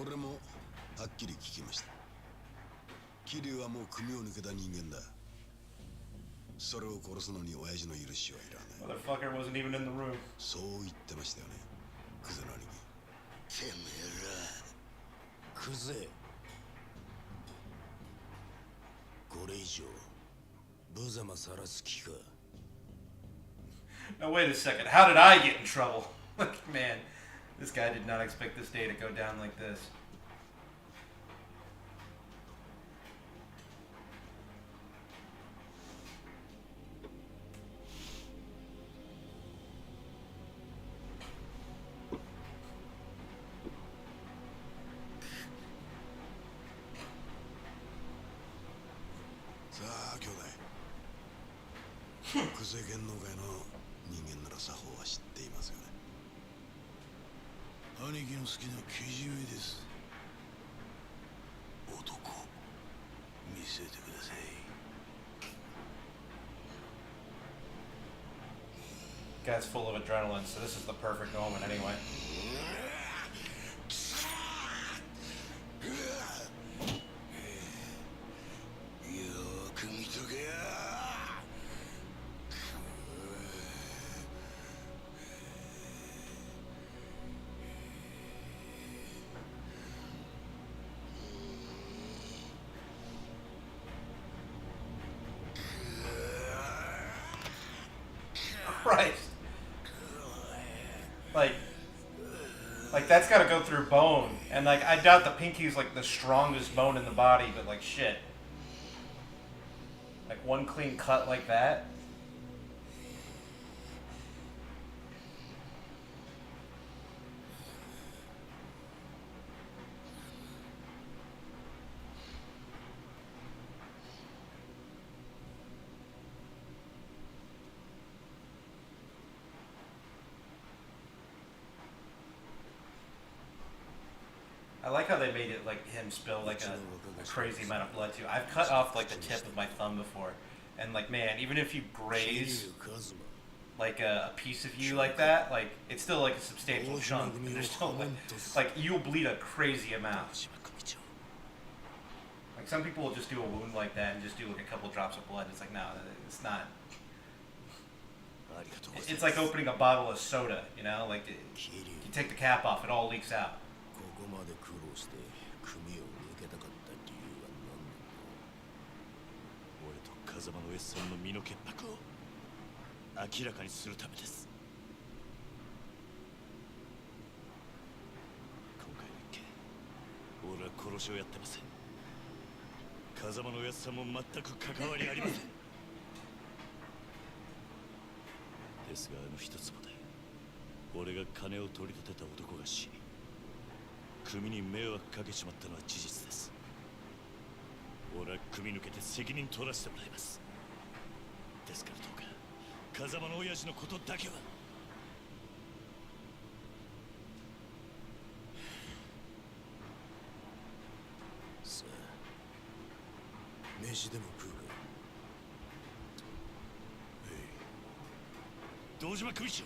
俺もはっきり聞きました。桐生はもう組を抜けた人間だ。それを殺すのに親父の許しはいらない。Motherfucker wasn't even in the room. そう言ってましたよね、クゼの兄貴。てめえらクゼ。これ以上無様さらす気か。 Now wait a second. How did I get in trouble? Man, this guy did not expect this day to go down like this. 国政芸能界の人間なら作法は知っていますよね。兄貴の好きなけじめです。男見せてください。Guy's full of adrenaline, so this is the perfect moment anyway. Christ. Like that's gotta go through bone. And like I doubt the pinky's like the strongest bone in the body, but like shit. Like one clean cut like that. I like how they made it like him spill like a crazy amount of blood too. I've cut off like the tip of my thumb before, and like man, even if you graze like a piece of you like that, like it's still like a substantial chunk. And there's still like you'll bleed a crazy amount. Like some people will just do a wound like that and just do like a couple drops of blood. It's like no, it's not. It's like opening a bottle of soda, you know? Like you take the cap off, it all leaks out. ここまで苦労して組を抜けたかった理由は何なの？俺と風間の S さんの身の潔白を明らかにするためです。今回の一件、俺は殺しをやってません。風間の S さんも全く関わりありません。ですがあの一坪で俺が金を取り立てた男が死に組に迷惑かけちまったのは事実です。俺は組抜けて責任取らせてもらいます。ですからどうか風間の親父のことだけは。さあ飯でも食うか。堂島組長、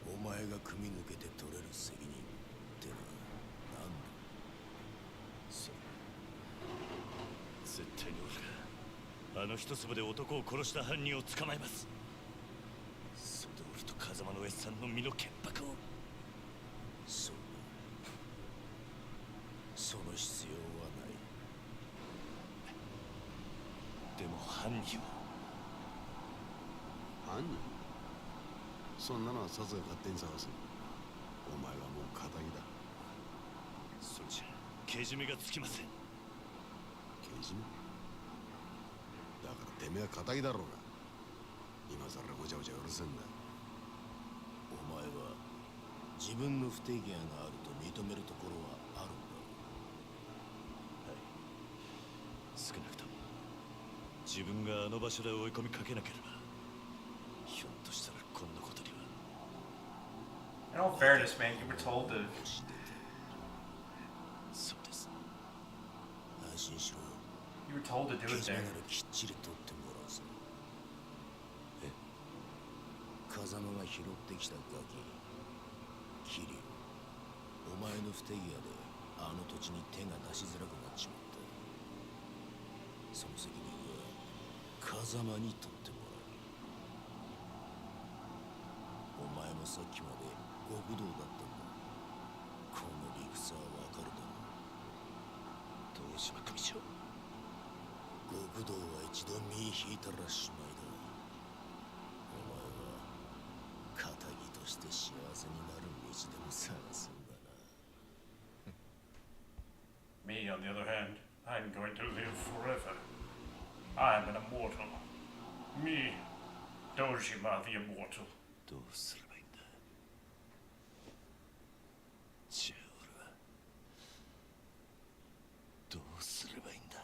お前が組抜けて取れる責任ってのは何だ？そう絶対に俺があの一粒で男を殺した犯人を捕まえます。それで俺と風間の S さんの身の潔白を。そうだ、その必要はない。でも犯人は犯人？そんなのはさすが勝手に探す。お前はもう仇だ。それじゃけじめがつきません。けじめ？だからてめえは仇だろうが。今さらごちゃごちゃうるせえんだ。お前は自分の不手際があると認めるところはあるんだ。はい、少なくとも自分があの場所で追い込みかけなければひょっとしたらこんなことには。In all fairness, man, you were told to. そうです。安心しろよ。You were told to do it けじめ there. ならきっちり取ってもらうぞ。え、風間が拾ってきたガキ、キリュウ、お前の不手際であの土地に手が出しづらくなっちまった。その責任は風間に取ってもらう。お前もさっきまで極道だったんだ。この理屈はわかるだろう。堂島組長、極道は一度身引いたらしまいだ。お前は仇として幸せになる道でも探すんだな。Me, on the other hand, I'm going to live forever. I'm an immortal. Me, Dojima the Immortal. どうすればいいんだ。じゃあ俺はどうすればいいんだ。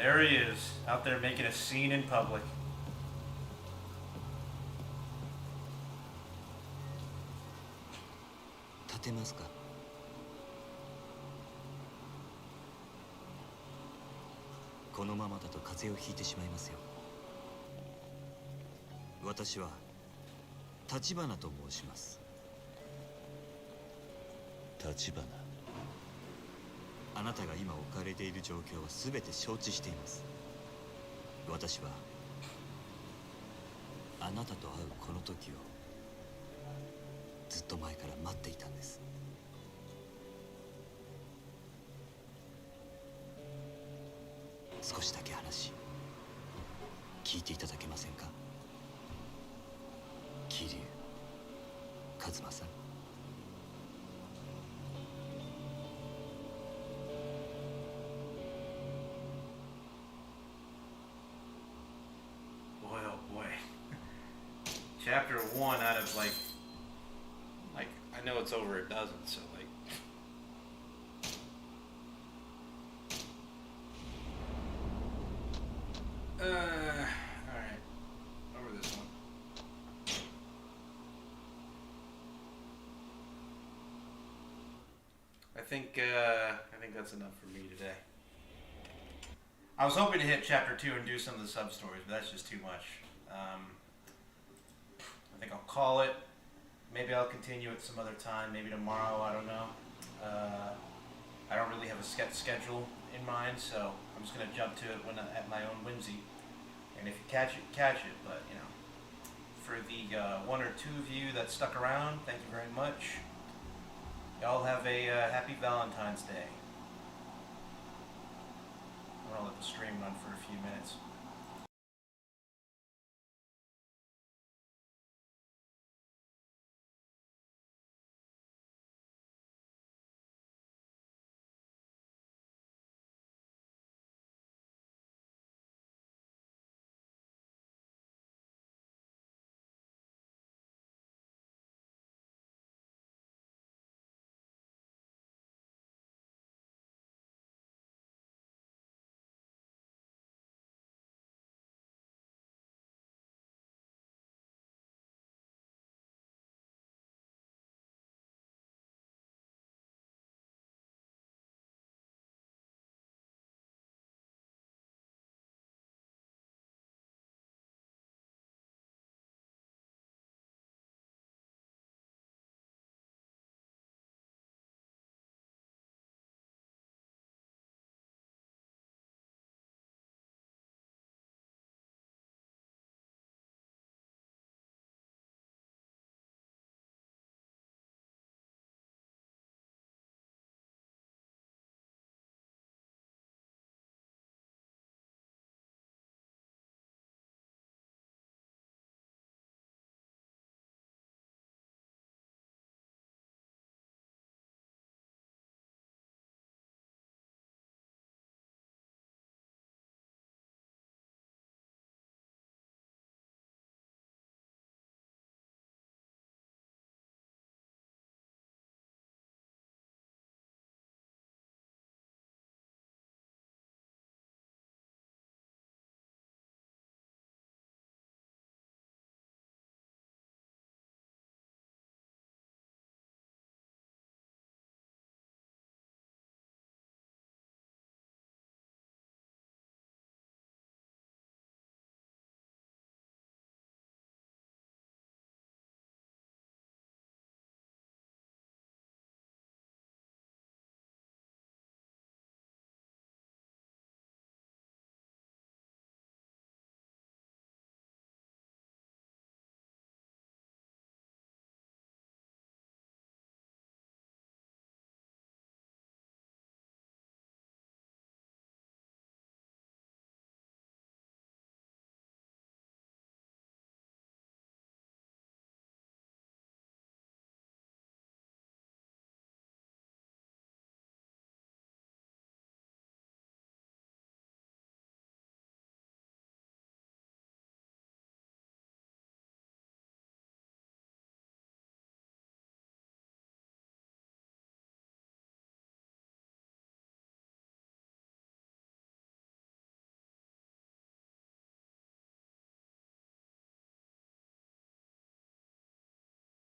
There he is, out there making a scene in public. Tachibana. あなたが今置かれている状況は全て承知しています。私はあなたと会うこの時をずっと前から待っていたんです。少しだけ話聞いていただけませんか？桐生一馬さん。Chapter 1 out of like I know it's over a dozen, so like alright. Over this one. I think that's enough for me today. I was hoping to hit chapter 2 and do some of the sub stories, but that's just too much. I think I'll call it. Maybe I'll continue it some other time. Maybe tomorrow. I don't know. I don't really have a schedule in mind, so I'm just gonna jump to it when at my own whimsy. And if you catch it, catch it. But you know, for the 1 or 2 of you that stuck around, thank you very much. Y'all have a happy Valentine's Day. I'm gonna let the stream run for a few minutes.